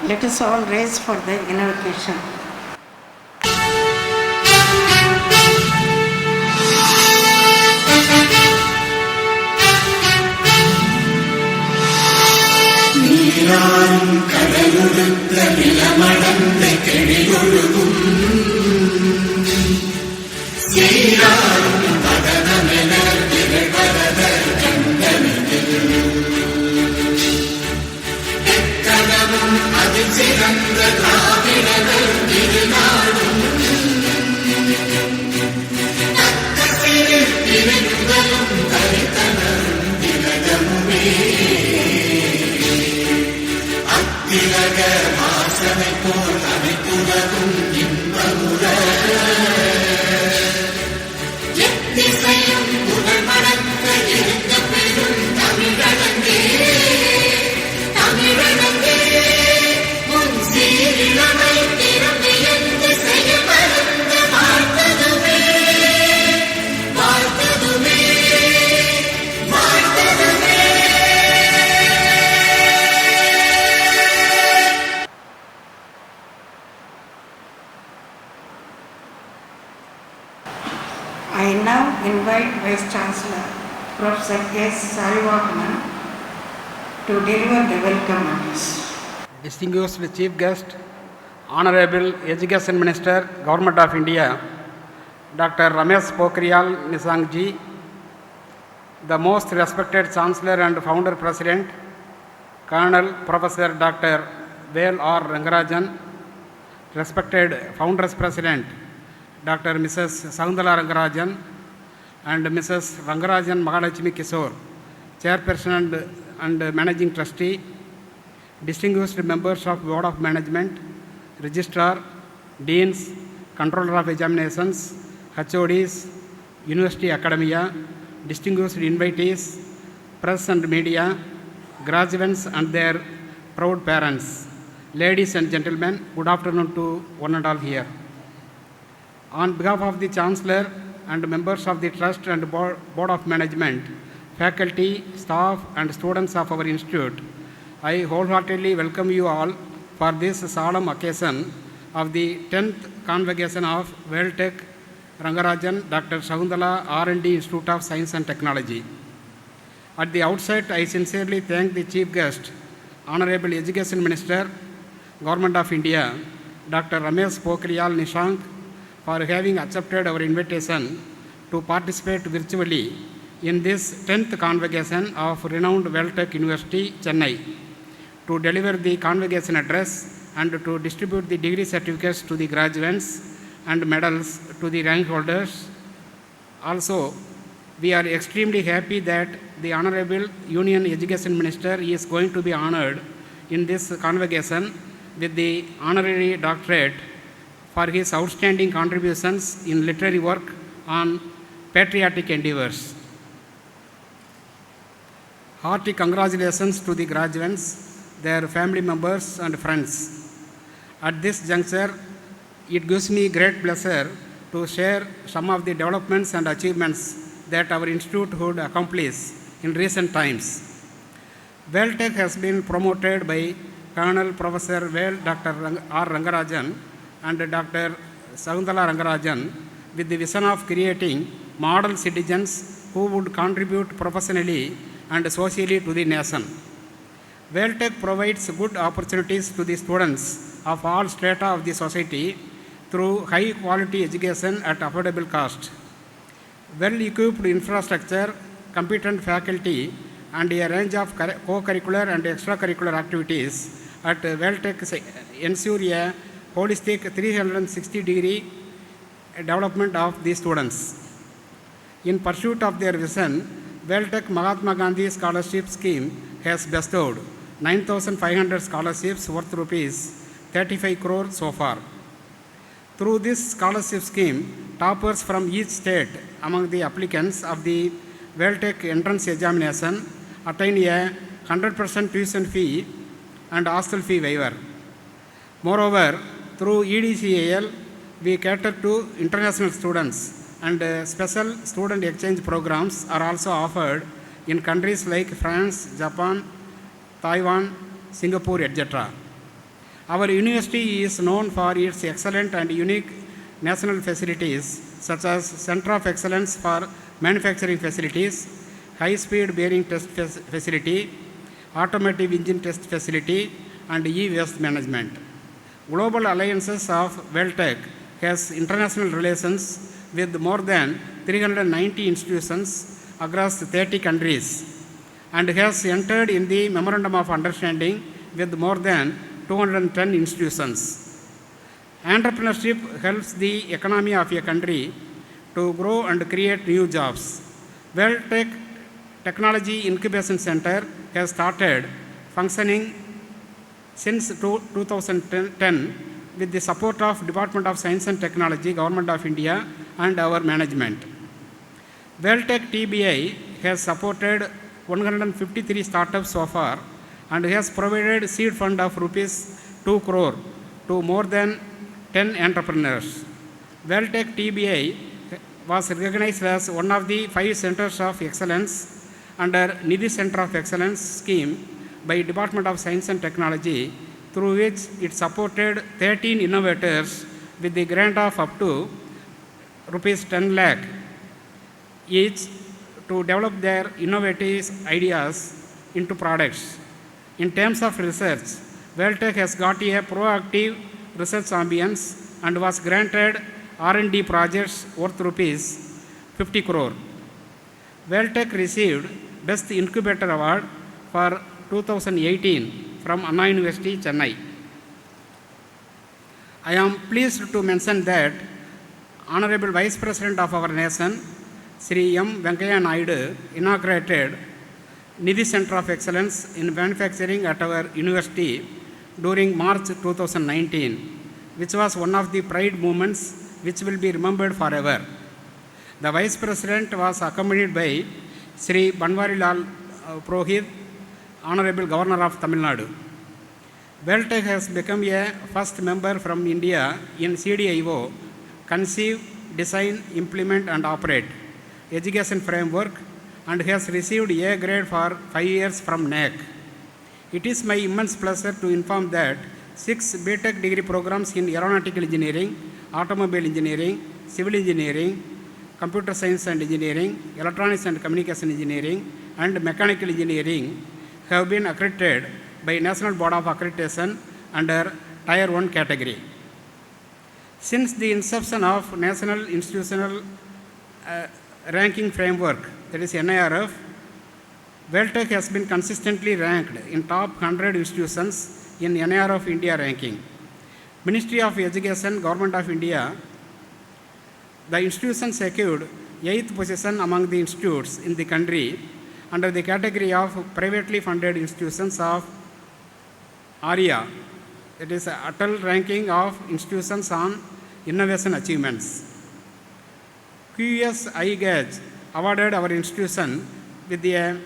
Let us all raise for the invocation. நீராறும் கடலுடுத்த நிலமடந்த கெழியொழுகும் சீராறும் பதனமென திகழ்வரத கண்டனில் எக்கணமும் அதில் சிறந்த திராவிடர்கள் திருநாடும் தக்க சிறு திருந்தலும் தரித்தனரும் திலகமுமே திலக வாசனை போல் அனைத்துலகும் இன்பமுற எத்திசையும் புகழ் மணக்க இருந்த பெரும் தமிழனங்கே தமிழனங்கே முன் சீரிழமை திரும்பி எந்த செய்ய மறந்த வாழ்த்ததுமே வாழ்த்ததுமே வாழ்த்ததுமே. I now invite Vice Chancellor Professor S. Sarivakanan to deliver the welcome address. Distinguished Chief Guest, Honorable Education Minister, Government of India, Dr. Ramesh Pokhriyal Nishank ji, the most respected Chancellor and Founder President, Colonel Professor Dr. Vel R. Rangarajan, respected Founders President, Dr. Mrs. Sakunthala Rangarajan and Mrs. Rangarajan Mahalakshmi Kishore, Chairperson and Managing Trustee, distinguished members of Board of Management, Registrar, Deans, Controller of Examinations, HODs, University Academia, distinguished invitees, press and media, graduates and their proud parents, ladies and gentlemen, good afternoon to one and all here. On behalf of the Chancellor and members of the Trust and Board of Management, faculty, staff and students of our institute, I wholeheartedly welcome you all for this solemn occasion of the 10th Convocation of WorldTech Rangarajan Dr. Sakunthala R&D Institute of Science and Technology. At the outset, I sincerely thank the Chief Guest, Honorable Education Minister, Government of India, Dr. Ramesh Pokhriyal Nishank, for having accepted our invitation to participate virtually in this 10th Convocation of renowned WorldTech University, Chennai, to deliver the Convocation address and to distribute the degree certificates to the graduates and medals to the rank holders. Also, we are extremely happy that the Honorable Union Education Minister is going to be honored in this Convocation with the honorary doctorate for his outstanding contributions in literary work on patriotic endeavors. Hearty congratulations to the graduates, their family members and friends. At this juncture, it gives me great pleasure to share some of the developments and achievements that our institute would accomplish in recent times. WorldTech has been promoted by Colonel Professor Vel Dr. R. Rangarajan and Dr. Sakunthala Rangarajan with the vision of creating model citizens who would contribute professionally and socially to the nation. WorldTech provides good opportunities to the students of all strata of the society through high quality education at affordable cost. Well-equipped infrastructure, competent faculty, and a range of co-curricular and extracurricular activities at WorldTech ensure a holistic 360-degree development of the students. In pursuit of their vision, WorldTech Mahatma Gandhi Scholarship Scheme has bestowed 9,500 scholarships worth rupees 35 crore so far. Through this scholarship scheme, toppers from each state among the applicants of the WorldTech entrance examination attain a 100% tuition fee and hostel fee waiver. Moreover, through EDCAL, we cater to international students and special student exchange programs are also offered in countries like France, Japan, Taiwan, Singapore, etc. Our university is known for its excellent and unique national facilities, such as Center of Excellence for Manufacturing Facilities, High-Speed Bearing Test Facility, Automotive Engine Test Facility, and E-Waste Management. Global Alliances of WellTech has international relations with more than 390 institutions across 30 countries and has entered in the Memorandum of Understanding with more than 210 institutions. Entrepreneurship helps the economy of a country to grow and create new jobs. WellTech Technology Incubation Center has started functioning since 2010 with the support of Department of Science and Technology, Government of India, and our management. WellTech TBI has supported 153 startups so far and has provided seed fund of rupees 2 crore to more than 10 entrepreneurs. WellTech TBI was recognized as one of the 5 centers of excellence under Nidhi Center of Excellence scheme by Department of Science and Technology, through which it supported 13 innovators with the grant of up to rupees 10 lakh each to develop their innovative ideas into products. In terms of research, WellTech has got a proactive research ambience and was granted R&D projects worth rupees 50 crore. WellTech received Best Incubator Award for 2018 from Anna University, Chennai. I am pleased to mention that Honorable Vice President of our nation, Sri M. Venkaiah Naidu, inaugurated Nidhi Center of Excellence in Manufacturing at our university during March 2019, which was one of the pride moments which will be remembered forever. The Vice President was accompanied by Sri Banwarilal Purohit, Honorable Governor of Tamil Nadu. WellTech has become a first member from India in CDIO, Conceive, Design, Implement and Operate Education Framework, and has received A grade for 5 years from NAC. It is my immense pleasure to inform that 6 BTech degree programs in Aeronautical Engineering, Automobile Engineering, Civil Engineering, Computer Science and Engineering, Electronics and Communication Engineering, and Mechanical Engineering have been accredited by National Board of Accreditation under Tier 1 category. Since the inception of National Institutional Ranking Framework, that is NIRF, WellTech has been consistently ranked in top 100 institutions in NIRF India ranking. Ministry of Education, Government of India, the institution secured 8th position among the institutes in the country under the category of privately funded institutions of ARIA, that is Atal Ranking of Institutions on Innovation Achievements. QS iGauge awarded our institution with a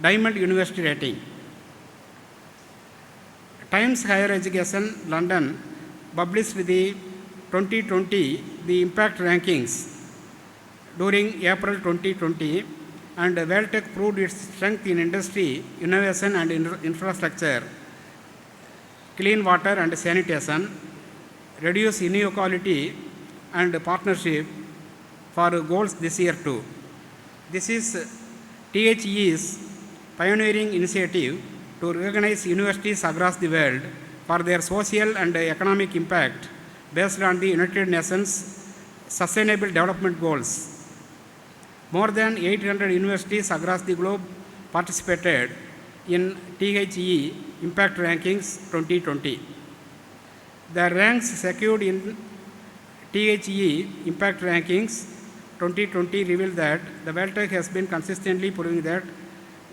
Diamond University rating. Times Higher Education, London, published the 2020 the impact rankings during April 2020, and WellTech proved its strength in industry, innovation and infrastructure, clean water and sanitation, reduce inequality and partnership for goals this year too. This is THE's pioneering initiative to recognize universities across the world for their social and economic impact based on the United Nations Sustainable Development Goals. More than 800 universities across the globe participated in THE Impact Rankings 2020. The ranks secured in THE Impact Rankings 2020 reveal that the WellTech has been consistently proving that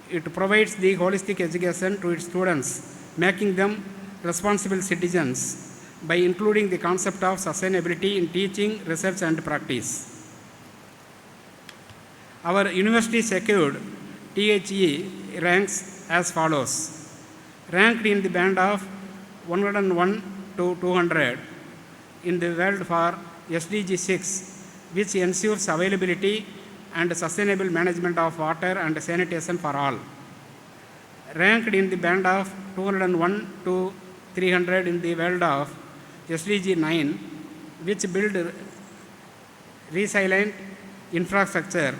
it provides the holistic education to its students, making them responsible citizens by including the concept of sustainability in teaching, research and practice. Our university secured THE ranks as follows. Ranked in the band of 101 to 200 in the world for SDG 6, which ensures availability and sustainable management of water and sanitation for all. Ranked in the band of 201 to 300 in the world of SDG 9, which build resilient infrastructure,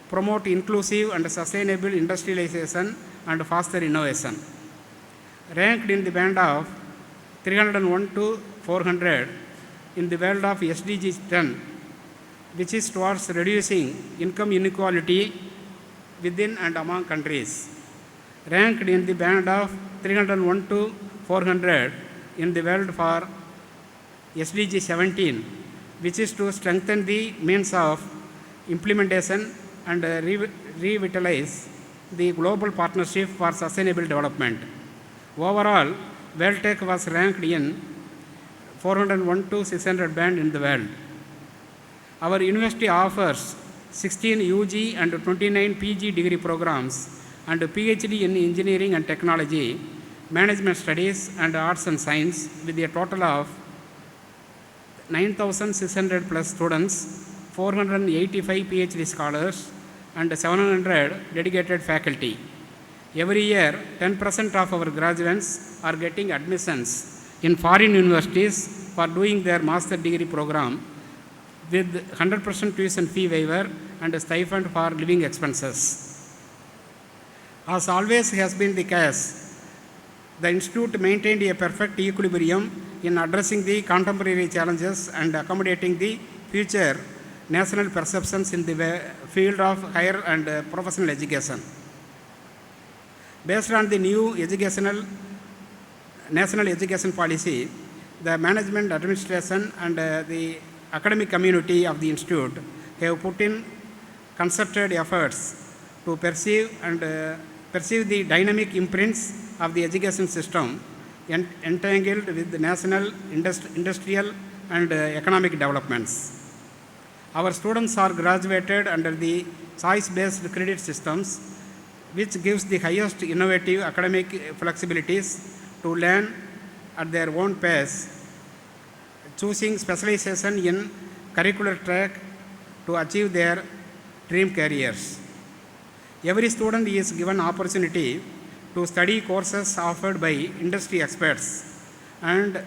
promote inclusive and sustainable industrialization and foster innovation. Ranked in the band of 301 to 400 in the world of SDG 10, which is towards reducing income inequality within and among countries. Ranked in the band of 301 to 400 in the world for SDG 17, which is to strengthen the means of implementation and revitalize the global partnership for sustainable development. Overall, WorldTech was ranked in 401 to 600 band in the world. Our university offers 16 UG and 29 PG degree programs and PhD in engineering and technology, management studies and arts and science with a total of 9,600 plus students, 485 PhD scholars and 700 dedicated faculty. Every year, 10% of our graduates are getting admissions in foreign universities for doing their master degree program with 100% tuition fee waiver and a stipend for living expenses. As always has been the case, the Institute maintained a perfect equilibrium in addressing the contemporary challenges and accommodating the future national perceptions in the field of higher and professional education. Based on the new national education policy, the management, administration and the academic community of the Institute have put in concerted efforts to perceive the dynamic imprints of the education system entangled with the national, industrial and economic developments. Our students are graduated under the choice-based credit systems, which gives the highest innovative academic flexibilities to learn at their own pace, choosing specialization in curricular track to achieve their dream careers. Every student is given opportunity to study courses offered by industry experts and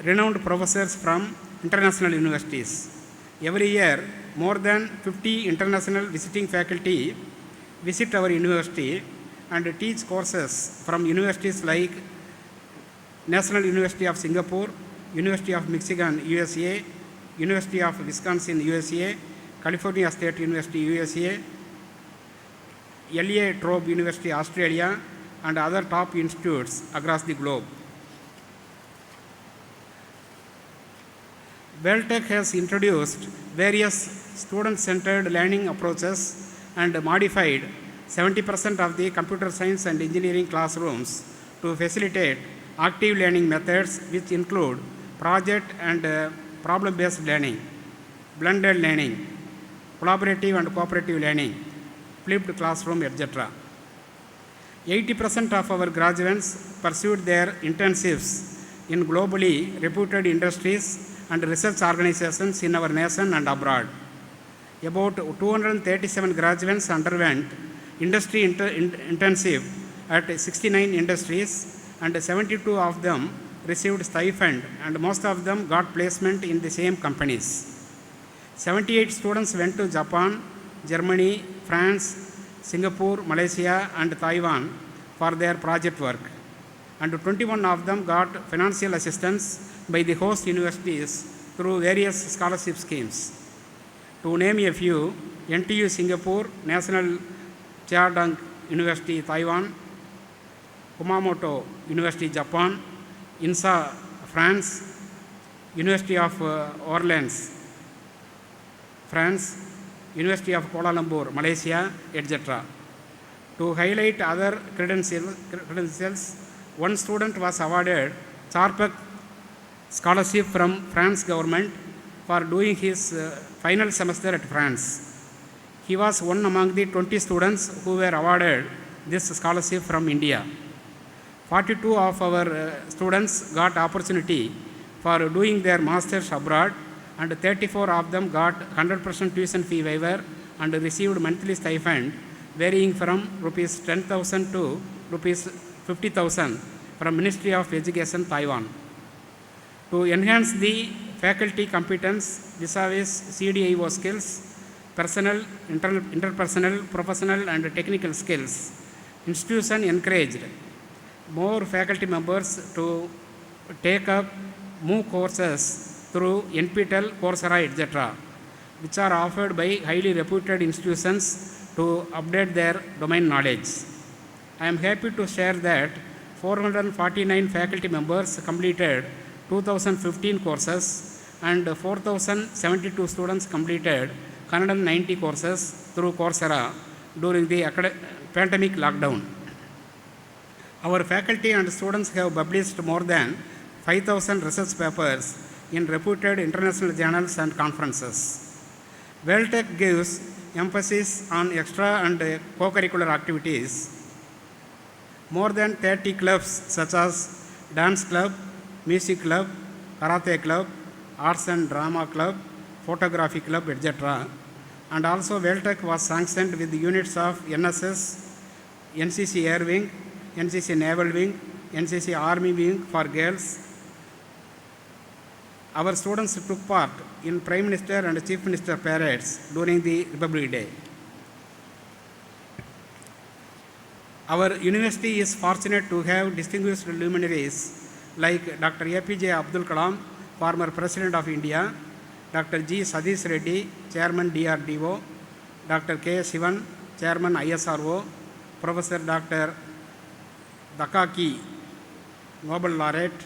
renowned professors from international universities. Every year, more than 50 international visiting faculty visit our university and teach courses from universities like National University of Singapore, University of Michigan, USA, University of Wisconsin, USA, California State University, USA, La Trobe University, Australia, and other top institutes across the globe. WorldTech has introduced various student-centered learning approaches and modified 70% of the computer science and engineering classrooms to facilitate active learning methods, which include project and problem-based learning, blended learning, collaborative and cooperative learning, flipped classroom, etc. 80% of our graduates pursued their internships in globally reputed industries and research organizations in our nation and abroad. About 237 graduates underwent industry internship at 69 industries, and 72 of them received stipend, and most of them got placement in the same companies. 78 students went to Japan, Germany, France, Singapore, Malaysia, and Taiwan for their project work, and 21 of them got financial assistance by the host universities through various scholarship schemes. To name a few, NTU Singapore, National Chiadong University, Taiwan, Kumamoto University, Japan, INSA, France, University of Orleans, France, University of Kuala Lumpur, Malaysia, etc. To highlight other credentials, one student was awarded Charpak scholarship from France government for doing his final semester at France. He was one among the 20 students who were awarded this scholarship from India. 42 of our students got opportunity for doing their masters abroad, and 34 of them got 100% tuition fee waiver and received monthly stipend varying from rupees 10,000 to rupees 50,000 from Ministry of Education, Taiwan. To enhance the faculty competence vis-a-vis CDIO skills, personal, interpersonal, professional and technical skills, institution encouraged more faculty members to take up MOOC courses through NPTEL, Coursera, etc., which are offered by highly reputed institutions to update their domain knowledge. I am happy to share that 449 faculty members completed 2015 courses and 4,072 students completed 190 courses through Coursera during the pandemic lockdown. Our faculty and students have published more than 5,000 research papers in reputed international journals and conferences. WellTech gives emphasis on extra and co-curricular activities. More than 30 clubs such as dance club, music club, karate club, arts and drama club, photography club, etc. And also WellTech was sanctioned with the units of NSS, NCC Air Wing, NCC Naval Wing, NCC Army Wing for girls. Our students took part in Prime Minister and Chief Minister parades during the Republic Day. Our university is fortunate to have distinguished luminaries like Dr. APJ Abdul Kalam, former President of India, Dr. G. Satish Reddy, Chairman DRDO, Dr. K. Sivan, Chairman ISRO, Professor Dr. Dakaki, Nobel Laureate,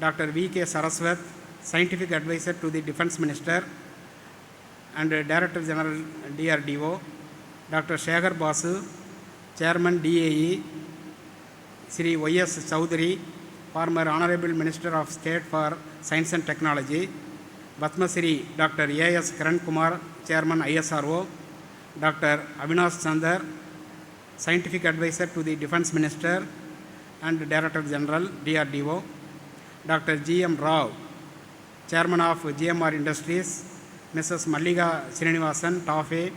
Dr. V.K. Saraswat, Scientific Advisor to the Defense Minister and Director General DRDO, Dr. Shekhar Basu, Chairman DAE, Sri Y.S. Chowdhury, former Honorable Minister of State for Science and Technology, Padma Shri Dr. A.S. Karan Kumar, Chairman ISRO, Dr. Avinash Chandar, Scientific Advisor to the Defense Minister and Director General DRDO, Dr. G.M. Rao, Chairman of GMR Industries, Mrs. Malliga Srinivasan, TAFE,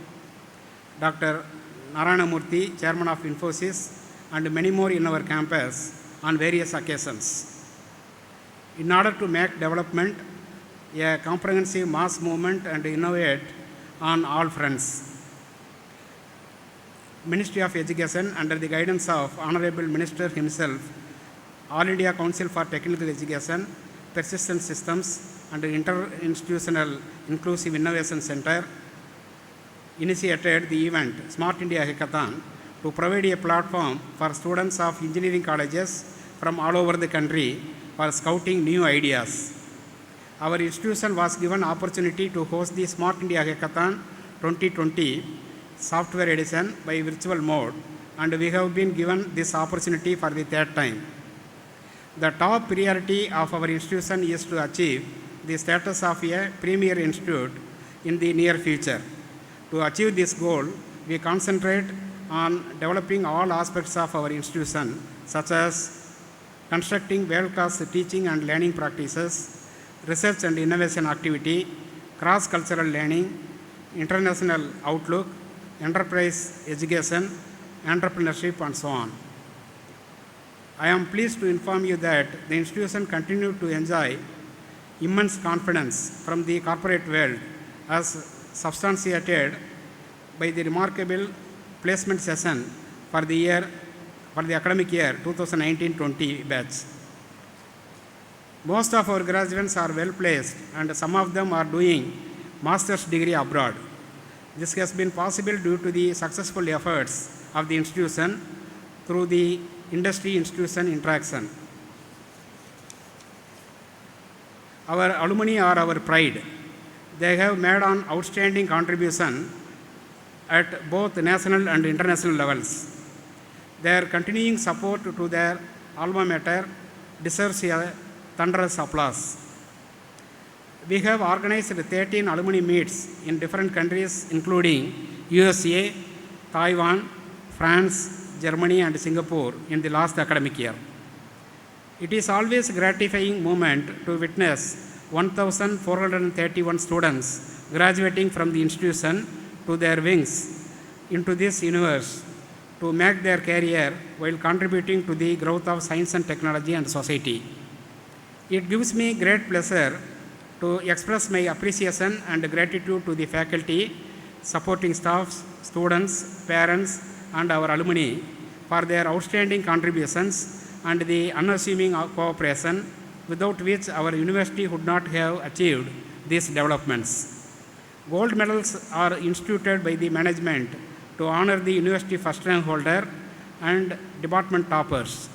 Dr. Narayana Murthy, Chairman of Infosys, and many more in our campus on various occasions. In order to make development a comprehensive mass movement and innovate on all fronts, Ministry of Education, under the guidance of Honorable Minister himself, All India Council for Technical Education, Persistent Systems and Interinstitutional Inclusive Innovation Center, initiated the event Smart India Hackathon to provide a platform for students of engineering colleges from all over the country for scouting new ideas. Our institution was given opportunity to host the Smart India Hackathon 2020 software edition by virtual mode, and we have been given this opportunity for the third time. The top priority of our institution is to achieve the status of a premier institute in the near future. To achieve this goal, we concentrate on developing all aspects of our institution, such as constructing world-class teaching and learning practices, research and innovation activity, cross-cultural learning, international outlook, enterprise education, entrepreneurship, and so on. I am pleased to inform you that the institution continued to enjoy immense confidence from the corporate world, as substantiated by the remarkable placement session for the academic year 2019-20 batch. Most of our graduates are well placed, and some of them are doing master's degree abroad. This has been possible due to the successful efforts of the institution through the industry-institution interaction. Our alumni are our pride. They have made an outstanding contribution at both national and international levels. Their continuing support to their alma mater deserves a thunderous applause. We have organized 13 alumni meets in different countries, including USA, Taiwan, France, Germany, and Singapore in the last academic year. It is always a gratifying moment to witness 1,431 students graduating from the institution to their wings into this universe to make their career while contributing to the growth of science and technology and society. It gives me great pleasure to express my appreciation and gratitude to the faculty, supporting staffs, students, parents, and our alumni for their outstanding contributions and the unassuming cooperation, without which our university would not have achieved these developments. Gold medals are instituted by the management to honor the university first rank holder and department toppers.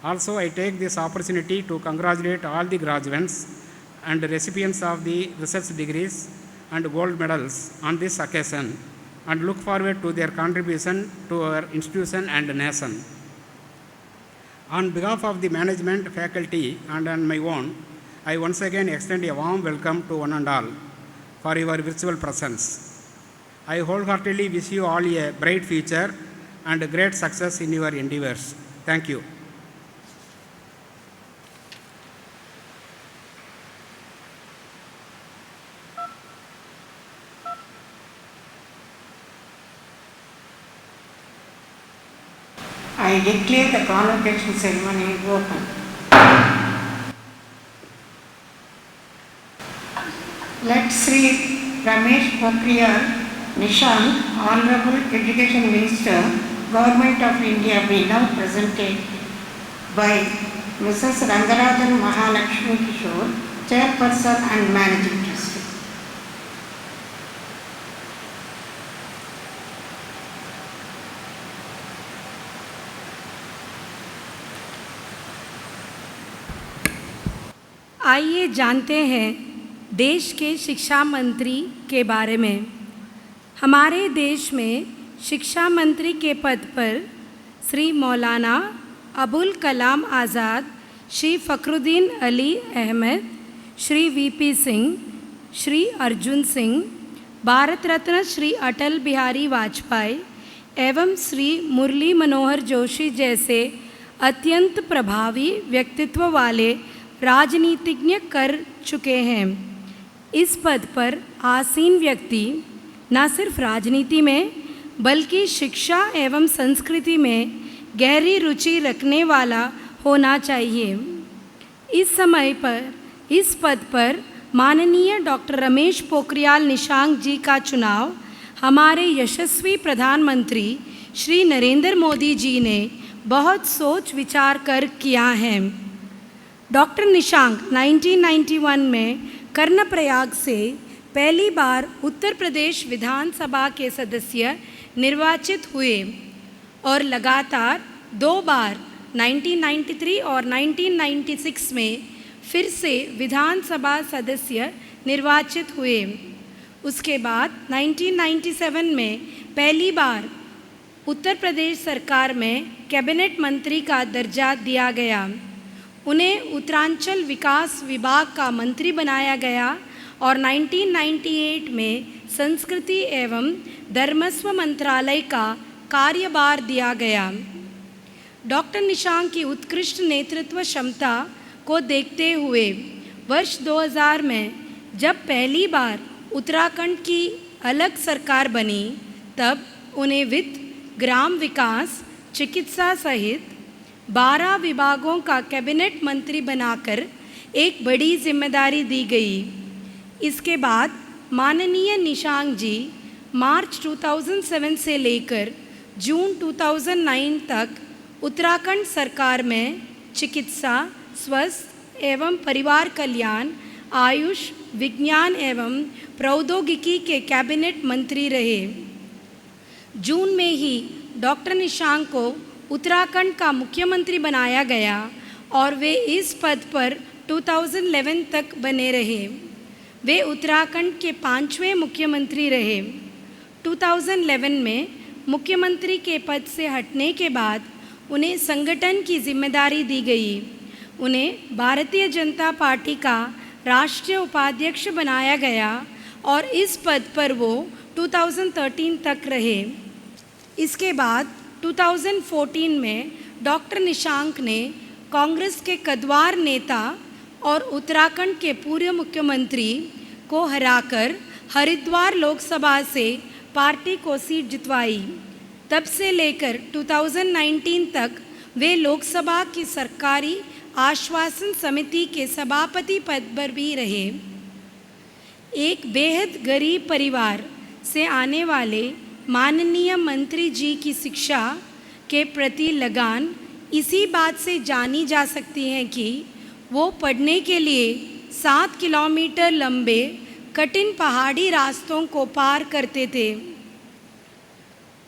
Also, I take this opportunity to congratulate all the graduates and recipients of the research degrees and gold medals on this occasion and look forward to their contribution to our institution and nation. On behalf of the management, faculty, and on my own, I once again extend a warm welcome to one and all for your virtual presence. I wholeheartedly wish you all a bright future and great success in your endeavors. Thank you. I declare the convocation ceremony open. Let Sri Ramesh Pokhriyal Nishank, Honorable Education Minister, Government of India, be now presented by Mrs. Rangarajan Mahalakshmi Kishore, Chairperson and Managing Trustee. आइए जानते हैं देश के शिक्षा मंत्री के बारे में। हमारे देश में शिक्षा मंत्री के पद पर श्री मौलाना अबुल कलाम आज़ाद, श्री फ़खरुद्दीन अली अहमद, श्री वीपी सिंह, श्री अर्जुन सिंह, भारत रत्न श्री अटल बिहारी वाजपेयी एवं श्री मुरली मनोहर जोशी जैसे अत्यंत प्रभावी व्यक्तित्व वाले राजनीतिज्ञ कर चुके हैं। इस पद पर आसीन व्यक्ति न सिर्फ राजनीति में बल्कि शिक्षा एवं संस्कृति में गहरी रुचि रखने वाला होना चाहिए। इस समय पर इस पद पर माननीय डॉक्टर रमेश पोखरियाल निशांक जी का चुनाव हमारे यशस्वी प्रधानमंत्री श्री नरेंद्र मोदी जी ने बहुत सोच विचार कर किया है। डॉक्टर निशांक 1991 में कर्णप्रयाग से पहली बार उत्तर प्रदेश विधानसभा के सदस्य निर्वाचित हुए और लगातार 2 बार 1993 और 1996 में फिर से विधानसभा सदस्य निर्वाचित हुए। उसके बाद 1997 में पहली बार उत्तर प्रदेश सरकार में कैबिनेट मंत्री का दर्जा दिया गया। उन्हें उत्तरांचल विकास विभाग का मंत्री बनाया गया और 1998 में संस्कृति एवं धर्मस्व मंत्रालय का कार्यभार दिया गया। डॉक्टर निशांक की उत्कृष्ट नेतृत्व क्षमता को देखते हुए वर्ष 2000 में जब पहली बार उत्तराखंड की अलग सरकार बनी, तब उन्हें वित्त, ग्राम विकास, चिकित्सा सहित 12 विभागों का कैबिनेट मंत्री बनाकर एक बड़ी जिम्मेदारी दी गई। इसके बाद माननीय निशांक जी मार्च 2007 से लेकर जून 2009 तक उत्तराखंड सरकार में चिकित्सा, स्वास्थ्य एवं परिवार कल्याण, आयुष, विज्ञान एवं प्रौद्योगिकी के कैबिनेट मंत्री रहे। जून में ही डॉक्टर निशांक को उत्तराखंड का मुख्यमंत्री बनाया गया और वे इस पद पर 2011 तक बने रहे। वे उत्तराखंड के 5वें मुख्यमंत्री रहे। 2011 में मुख्यमंत्री के पद से हटने के बाद उन्हें संगठन की जिम्मेदारी दी गई। उन्हें भारतीय जनता पार्टी का राष्ट्रीय उपाध्यक्ष बनाया गया और इस पद पर वो 2013 तक रहे। इसके बाद 2014 में डॉक्टर निशांक ने कांग्रेस के कद्वार नेता और उत्तराखंड के पूर्व मुख्यमंत्री को हराकर हरिद्वार लोकसभा से पार्टी को सीट जितवाई। तब से लेकर 2019 तक वे लोकसभा की सरकारी आश्वासन समिति के सभापति पद पर भी रहे। एक बेहद गरीब परिवार से आने वाले माननीय मंत्री जी की शिक्षा के प्रति लगान इसी बात से जानी जा सकती है कि वो पढ़ने के लिए 7 किलोमीटर लंबे कठिन पहाड़ी रास्तों को पार करते थे।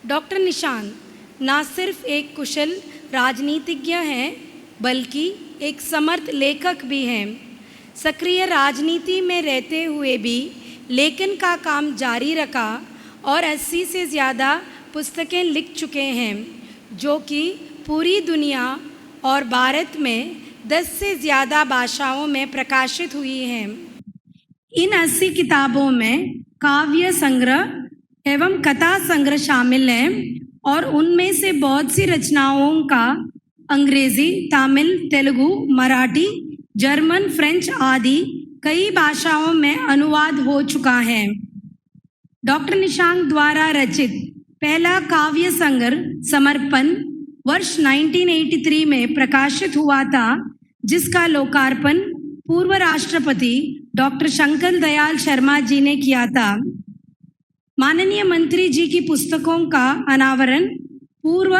डॉक्टर निशांक न सिर्फ एक कुशल राजनीतिज्ञ हैं बल्कि एक समर्थ लेखक भी हैं। सक्रिय राजनीति में रहते हुए भी लेखन का काम जारी रखा और 80 से ज़्यादा पुस्तकें लिख चुके हैं जो कि पूरी दुनिया और भारत में 10 से ज़्यादा भाषाओं में प्रकाशित हुई हैं। इन 80 किताबों में काव्य संग्रह एवं कथा संग्रह शामिल हैं और उनमें से बहुत सी रचनाओं का अंग्रेजी, तमिल, तेलुगु, मराठी, जर्मन, फ्रेंच आदि कई भाषाओं में अनुवाद हो चुका है। डॉक्टर निशांक द्वारा रचित पहला काव्य संग्रह समर्पण वर्ष 1983 में प्रकाशित हुआ था, जिसका लोकार्पण पूर्व राष्ट्रपति डॉक्टर शंकर दयाल शर्मा जी ने किया था। माननीय मंत्री जी की पुस्तकों का अनावरण पूर्व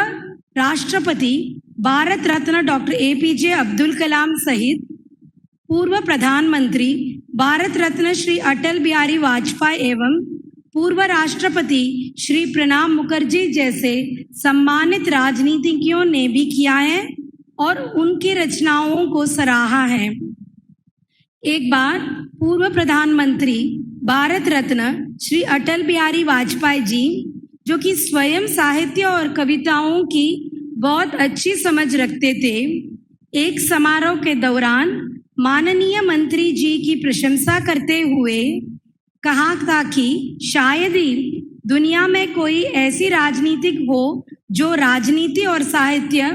राष्ट्रपति भारत रत्न डॉक्टर APJ अब्दुल कलाम सहित पूर्व प्रधानमंत्री भारत रत्न श्री अटल बिहारी वाजपेयी एवं पूर्व राष्ट्रपति श्री प्रणब मुखर्जी जैसे सम्मानित राजनीतिज्ञों ने भी किया है और उनकी रचनाओं को सराहा है। एक बार पूर्व प्रधानमंत्री भारत रत्न श्री अटल बिहारी वाजपेयी जी, जो कि स्वयं साहित्य और कविताओं की बहुत अच्छी समझ रखते थे, एक समारोह के दौरान माननीय मंत्री जी की प्रशंसा करते हुए कहा था कि शायद ही दुनिया में कोई ऐसी राजनीतिक हो जो राजनीति और साहित्य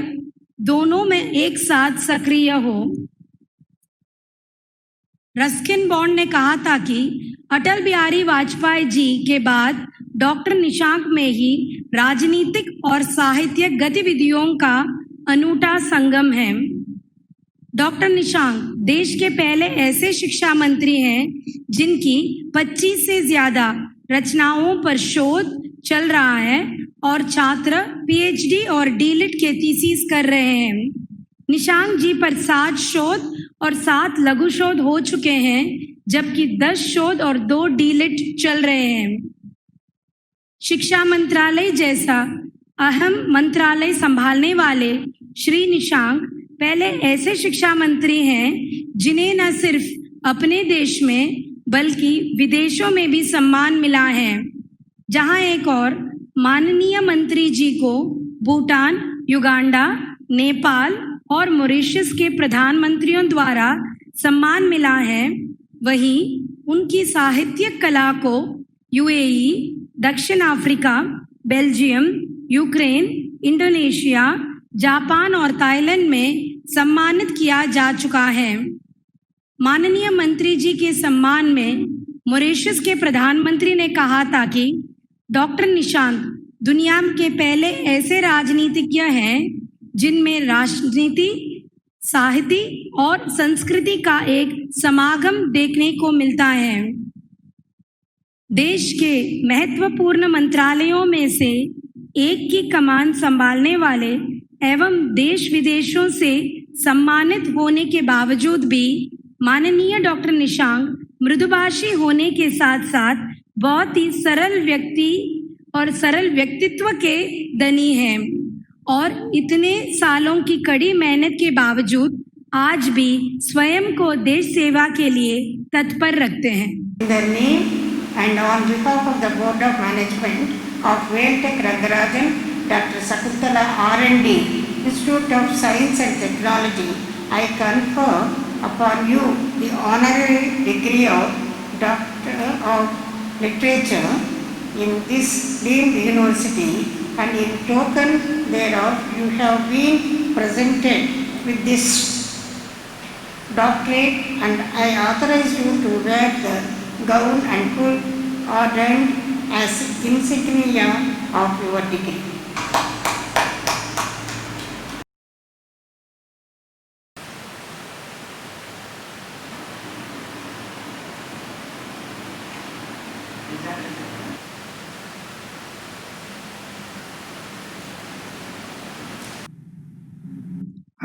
दोनों में एक साथ सक्रिय हो। रस्किन बॉन्ड ने कहा था कि अटल बिहारी वाजपेयी जी के बाद डॉक्टर निशांक में ही राजनीतिक और साहित्यिक गतिविधियों का अनूठा संगम है। डॉक्टर निशांक देश के पहले ऐसे शिक्षा मंत्री हैं जिनकी 25 से ज़्यादा रचनाओं पर शोध चल रहा है और छात्र PhD और DLit के थीसिस कर रहे हैं। निशांक जी पर 7 शोध और 7 लघु शोध हो चुके हैं, जबकि 10 शोध और 2 DLit चल रहे हैं। शिक्षा मंत्रालय जैसा अहम मंत्रालय संभालने वाले श्री निशांक पहले ऐसे शिक्षा मंत्री हैं जिन्हें न सिर्फ अपने देश में बल्कि विदेशों में भी सम्मान मिला है, जहां एक और माननीय मंत्री जी को भूटान, युगांडा, नेपाल और मॉरिशस के प्रधानमंत्रियों द्वारा सम्मान मिला है, वहीं उनकी साहित्यिक कला को UAE, दक्षिण Africa, Belgium, Ukraine, Indonesia, Japan और थाईलैंड में सम्मानित किया जा चुका है। माननीय मंत्री जी के सम्मान में मॉरिशस के प्रधानमंत्री ने कहा था कि डॉक्टर निशांक दुनिया के पहले ऐसे राजनीतिज्ञ हैं जिनमें राजनीति, साहित्य और संस्कृति का एक समागम देखने को मिलता है। देश के महत्वपूर्ण मंत्रालयों में से एक की कमान संभालने वाले एवं देश विदेशों से सम्मानित होने के बावजूद भी माननीय डॉक्टर निशांक मृदुभाषी होने के साथ साथ बहुत ही सरल व्यक्ति और सरल व्यक्तित्व के धनी हैं और इतने सालों की कड़ी मेहनत के बावजूद आज भी स्वयं को देश सेवा के लिए तत्पर रखते हैं। In the name and on behalf of the Board of Management of Veltech Rangarajan, Dr. Sakuntala R&D, Institute of Science and Technology, I confer upon you the honorary degree of Doctor of Literature in this deemed university, and in token thereof you have been presented with this doctorate, and I authorize you to wear the gown and put ordained as insignia of your degree.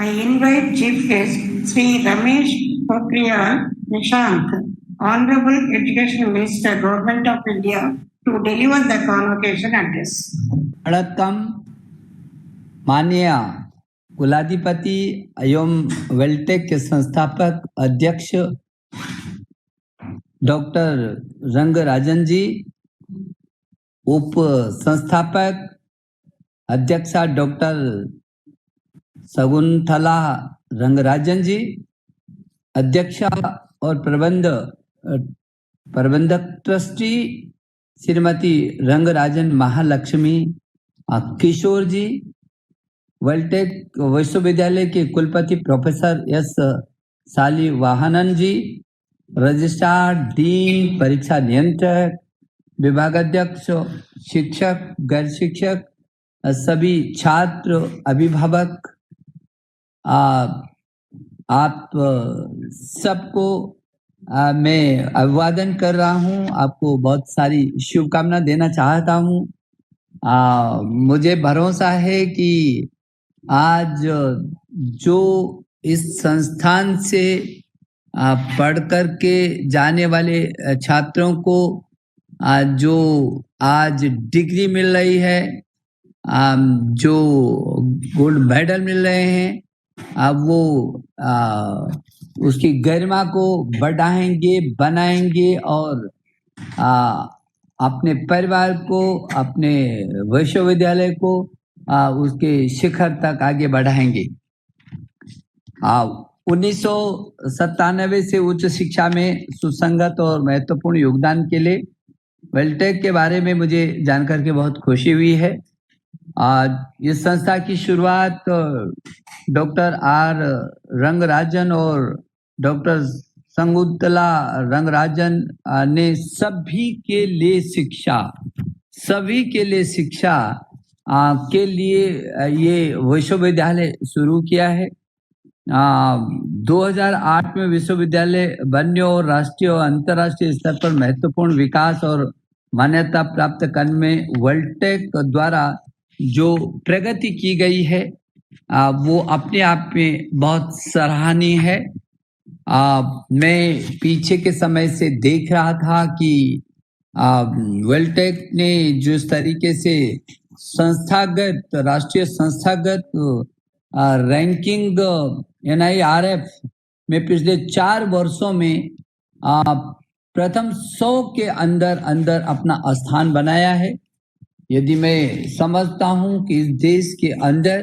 I invite Chief Guest Sri Ramesh Pokhriyal Nishank, Honorable Education Minister, Government of India, to deliver the convocation address. वणक्कम माननीय कुलाधिपति एवं वेल्टेक के संस्थापक अध्यक्ष doctor Rangarajan जी, उप संस्थापक अध्यक्षा doctor Shakuntala Rangarajan जी, अध्यक्षा और प्रबंधक ट्रस्टी श्रीमती रंगराजन महालक्ष्मी किशोर जी, वेल्टेक विश्वविद्यालय के कुलपति प्रोफेसर एस सालीवाहनन जी, रजिस्ट्रार, डीन, परीक्षा नियंत्रक, विभागाध्यक्ष, शिक्षक, गैर शिक्षक, सभी छात्र, अभिभावक, आप सबको मैं अभिवादन कर रहा हूँ। आपको बहुत सारी शुभकामना देना चाहता हूँ। मुझे भरोसा है कि आज जो इस संस्थान से पढ़ कर के जाने वाले छात्रों को जो आज डिग्री मिल रही है, जो गोल्ड मेडल मिल रहे हैं, वो उसकी गरिमा को बढ़ाएंगे, बनाएंगे और अपने परिवार को, अपने विश्वविद्यालय को उसके शिखर तक आगे बढ़ाएंगे। 1997 से उच्च शिक्षा में सुसंगत और महत्वपूर्ण योगदान के लिए वेल्टेक के बारे में मुझे जानकर के बहुत खुशी हुई है। इस संस्था की शुरुआत डॉक्टर आर रंगराजन और डॉक्टर शकुंतला रंगराजन ने सभी के लिए शिक्षा के लिए ये विश्वविद्यालय शुरू किया है। 2008 में विश्वविद्यालय बनने और राष्ट्रीय और अंतर्राष्ट्रीय स्तर पर महत्वपूर्ण विकास और मान्यता प्राप्त करने में वेल्टेक द्वारा जो प्रगति की गई है वो अपने आप में बहुत सराहनीय है। मैं पीछे के समय से देख रहा था कि वेल्टेक ने जिस तरीके से राष्ट्रीय संस्थागत रैंकिंग NIRF में पिछले 4 वर्षों में प्रथम 100 के अंदर अपना स्थान बनाया है। यदि मैं समझता हूं कि इस देश के अंदर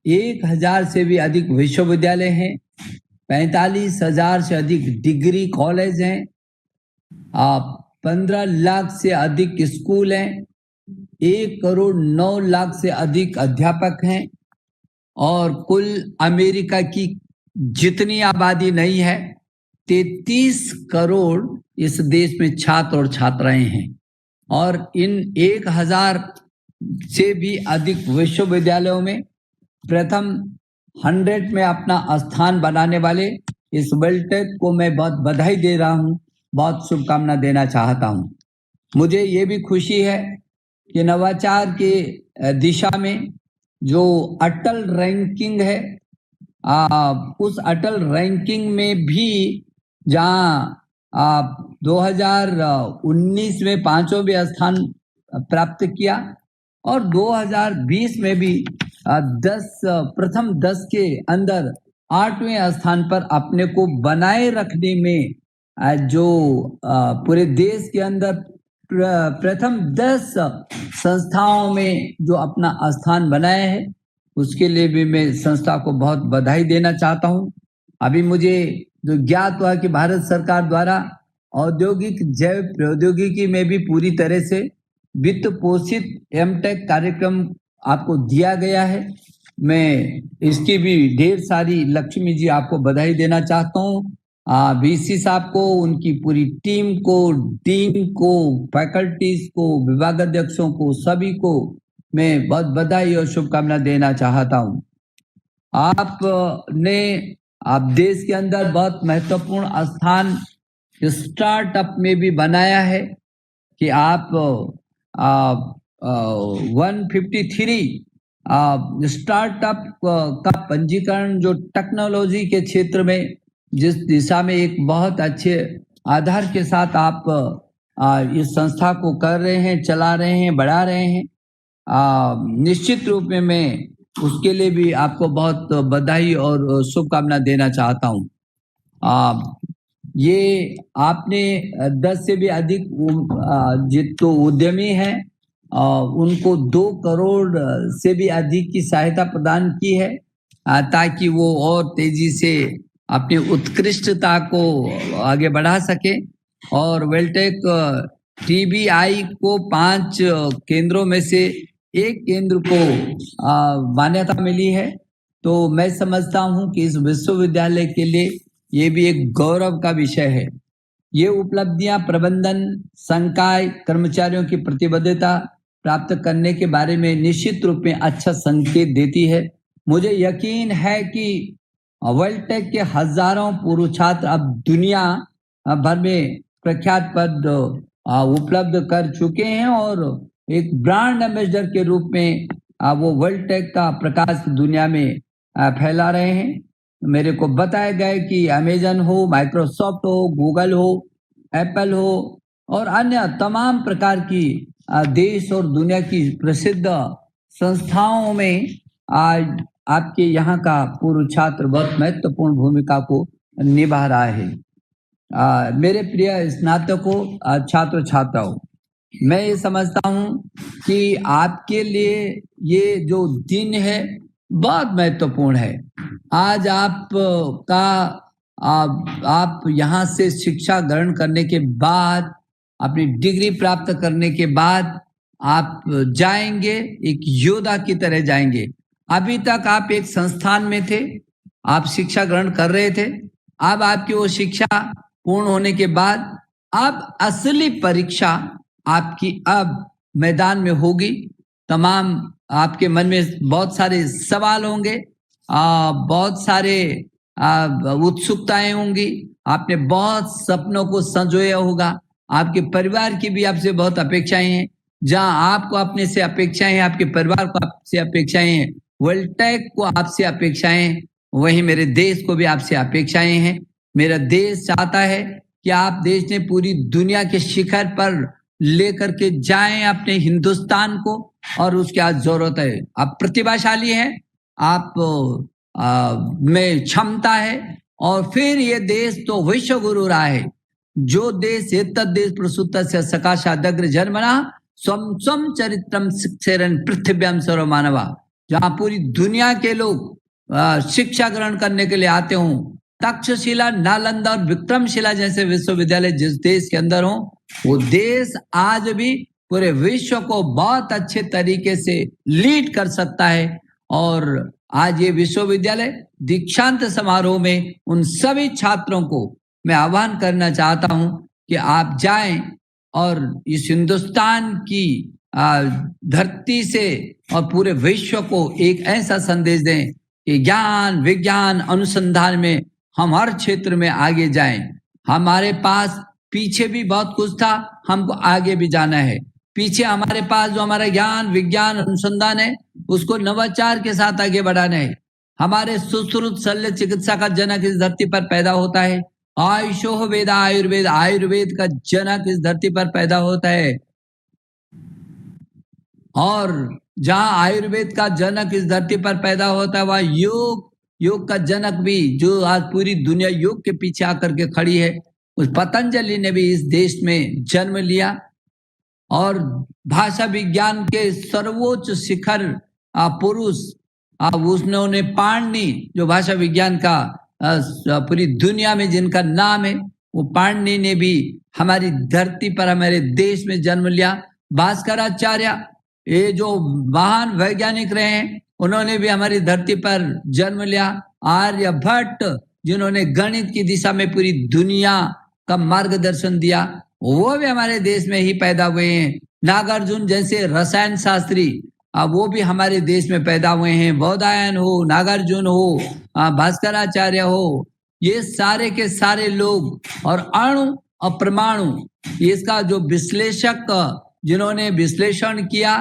1000 से भी अधिक विश्वविद्यालय हैं, 45,000 से अधिक डिग्री कॉलेज हैं, 15 लाख से अधिक स्कूल हैं, 1 करोड़ 9 लाख से अधिक अध्यापक हैं और कुल अमेरिका की जितनी आबादी नहीं है 33 करोड़ इस देश में छात्र और छात्राएं हैं। और इन 1000 से भी अधिक विश्वविद्यालयों में प्रथम 100 में अपना स्थान बनाने वाले इस वेल्टेक को मैं बहुत बधाई दे रहा हूँ, बहुत शुभकामना देना चाहता हूँ। मुझे ये भी खुशी है कि नवाचार के दिशा में जो अटल रैंकिंग है, उस अटल रैंकिंग में भी जहाँ 2019 में 5वें स्थान प्राप्त किया और 2020 में भी प्रथम 10 के अंदर 8वें स्थान पर अपने को बनाए रखने में जो पूरे देश के अंदर प्रथम 10 संस्थाओं में जो अपना स्थान बनाया है, उसके लिए भी मैं संस्था को बहुत बधाई देना चाहता हूं। अभी मुझे जो ज्ञात हुआ कि भारत सरकार द्वारा औद्योगिक जैव प्रौद्योगिकी में भी पूरी तरह से वित्त पोषित एमटेक कार्यक्रम आपको दिया गया है। मैं इसकी भी ढेर सारी लक्ष्मी जी आपको बधाई देना चाहता हूँ। VC साहब को, उनकी पूरी टीम को, डीन को, फैकल्टीज को, विभागाध्यक्षों को, सभी को मैं बहुत बधाई और शुभकामना देना चाहता हूँ। आप देश के अंदर बहुत महत्वपूर्ण स्थान स्टार्टअप में भी बनाया है कि आप 153 स्टार्टअप का पंजीकरण जो टेक्नोलॉजी के क्षेत्र में जिस दिशा में एक बहुत अच्छे आधार के साथ आप इस संस्था को कर रहे हैं, चला रहे हैं, बढ़ा रहे हैं, निश्चित रूप में मैं उसके लिए भी आपको बहुत बधाई और शुभकामना देना चाहता हूँ। ये आपने 10 से भी अधिक जो उद्यमी हैं उनको 2 करोड़ से भी अधिक की सहायता प्रदान की है ताकि वो और तेजी से अपनी उत्कृष्टता को आगे बढ़ा सके। और वेल्टेक TBI को 5 केंद्रों में से एक केंद्र को मान्यता मिली है। तो मैं समझता हूं कि इस विश्वविद्यालय के लिए ये भी एक गौरव का विषय है। ये उपलब्धियां प्रबंधन, संकाय, कर्मचारियों की प्रतिबद्धता प्राप्त करने के बारे में निश्चित रूप में अच्छा संकेत देती है। मुझे यकीन है कि वेल्टेक के हजारों पूर्व छात्र अब दुनिया भर में प्रख्यात पद उपलब्ध कर चुके हैं और एक ब्रांड एम्बेसडर के रूप में वो वेल्टेक का प्रकाश दुनिया में फैला रहे हैं। मेरे को बताया गया कि अमेजन हो, माइक्रोसॉफ्ट हो, गूगल हो, एप्पल हो और अन्य तमाम प्रकार की देश और दुनिया की प्रसिद्ध संस्थाओं में आज आपके यहाँ का पूर्व छात्र बहुत महत्वपूर्ण भूमिका को निभा रहा है। मेरे प्रिय स्नातकों, छात्र छात्राओं, मैं ये समझता हूँ कि आपके लिए ये जो दिन है बहुत महत्वपूर्ण है। आज आप यहाँ से शिक्षा ग्रहण करने के बाद, अपनी डिग्री प्राप्त करने के बाद आप जाएंगे, एक योद्धा की तरह जाएंगे। अभी तक आप एक संस्थान में थे, आप शिक्षा ग्रहण कर रहे थे। अब आपकी वो शिक्षा पूर्ण होने के बाद अब असली परीक्षा आपकी अब मैदान में होगी। तमाम आपके मन में बहुत सारे सवाल होंगे, बहुत सारे उत्सुकताएं होंगी, आपने बहुत सपनों को संजोया होगा, आपके परिवार की भी आपसे बहुत अपेक्षाएं हैं। जहां आपको अपने से अपेक्षाएं हैं, आपके परिवार को आपसे अपेक्षाएं हैं, वेल्टेक को आपसे अपेक्षाएं हैं, वहीं मेरे देश को भी आपसे अपेक्षाएं हैं। मेरा देश चाहता है कि आप देश ने पूरी दुनिया के शिखर पर लेकर के जाएं अपने हिंदुस्तान को, और उसकी आज जरूरत है। आप प्रतिभाशाली हैं, आप में क्षमता है, और फिर ये देश तो विश्व गुरु रहा है। जो देश एतद्देश प्रसूत से सकाशादग्र जन्मना स्वम स्वम चरित्रम शिक्षरन पृथ्व्याम सर्व मानवा। जहाँ पूरी दुनिया के लोग शिक्षा ग्रहण करने के लिए आते हों, तक्षशिला, नालंदा और विक्रमशिला जैसे विश्वविद्यालय जिस देश के अंदर हो, वो देश आज भी पूरे विश्व को बहुत अच्छे तरीके से लीड कर सकता है। और आज ये विश्वविद्यालय दीक्षांत समारोह में उन सभी छात्रों को मैं आह्वान करना चाहता हूं कि आप जाएं और इस हिंदुस्तान की धरती से और पूरे विश्व को एक ऐसा संदेश दें कि ज्ञान, विज्ञान, अनुसंधान में हम हर क्षेत्र में आगे जाएं। हमारे पास पीछे भी बहुत कुछ था, हमको आगे भी जाना है। पीछे हमारे पास जो हमारा ज्ञान, विज्ञान, अनुसंधान है, उसको नवाचार के साथ आगे बढ़ाना है। हमारे सुश्रुत शल्य चिकित्सा का जनक इस धरती पर पैदा होता है। आयुषो वेदा आयुर्वेद, आयुर्वेद का जनक इस धरती पर पैदा होता है। और जहां आयुर्वेद का जनक इस धरती पर पैदा होता है, वहां योग का जनक भी, जो आज पूरी दुनिया योग के पीछे आकर के खड़ी है, उस पतंजलि ने भी इस देश में जन्म लिया। और भाषा विज्ञान के सर्वोच्च शिखर पुरुष उन्होंने पाणिनि, जो भाषा विज्ञान का पूरी दुनिया में जिनका नाम है, वो पाणिनि ने भी हमारी धरती पर, हमारे देश में जन्म लिया। भास्कराचार्य, ये जो महान वैज्ञानिक रहे हैं, उन्होंने भी हमारी धरती पर जन्म लिया। आर्यभट्ट, जिन्होंने गणित की दिशा में पूरी दुनिया का मार्गदर्शन दिया, वो भी हमारे देश में ही पैदा हुए हैं। नागार्जुन जैसे रसायन शास्त्री, वो भी हमारे देश में पैदा हुए हैं। बौधायन हो, नागार्जुन हो, भास्कराचार्य हो, ये सारे के सारे लोग, और अणु और परमाणु, इसका जो विश्लेषक, जिन्होंने विश्लेषण किया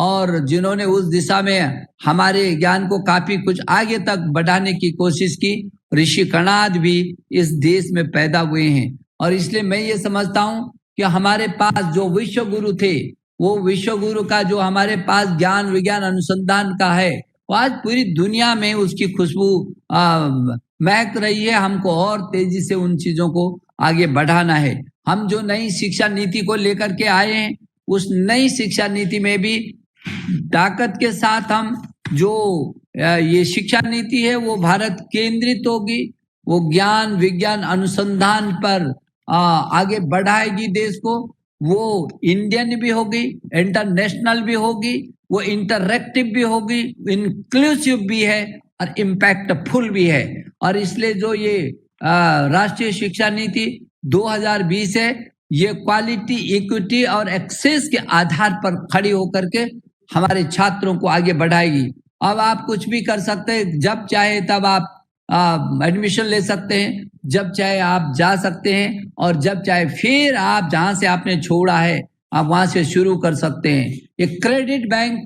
और जिन्होंने उस दिशा में हमारे ज्ञान को काफी कुछ आगे तक बढ़ाने की कोशिश की। ऋषि कणाद भी इस देश में पैदा हुए हैं और इसलिए मैं ये समझता हूं कि हमारे पास जो विश्व गुरु थे, वो विश्व गुरु का जो हमारे पास ज्ञान विज्ञान अनुसंधान का है, वो आज पूरी दुनिया में उसकी खुशबू महक रही है। हमको और तेजी से उन चीजों को आगे बढ़ाना है। हम जो नई शिक्षा नीति को लेकर के आए हैं, उस नई शिक्षा नीति में भी ताकत के साथ हम जो ये शिक्षा नीति है वो भारत केंद्रित होगी, वो ज्ञान विज्ञान अनुसंधान पर आगे बढ़ाएगी देश को। वो इंडियन भी होगी, इंटरनेशनल भी होगी, वो इंटरएक्टिव भी होगी, इंक्लूसिव भी है और इम्पैक्टफुल भी है। और इसलिए जो ये राष्ट्रीय शिक्षा नीति 2020 है, ये क्वालिटी इक्विटी और एक्सेस के आधार पर खड़ी होकर के हमारे छात्रों को आगे बढ़ाएगी। अब आप कुछ भी कर सकते हैं, जब चाहे तब आप एडमिशन ले सकते हैं, जब चाहे आप जा सकते हैं और जब चाहे फिर आप जहां से आपने छोड़ा है आप वहां से शुरू कर सकते हैं। ये क्रेडिट बैंक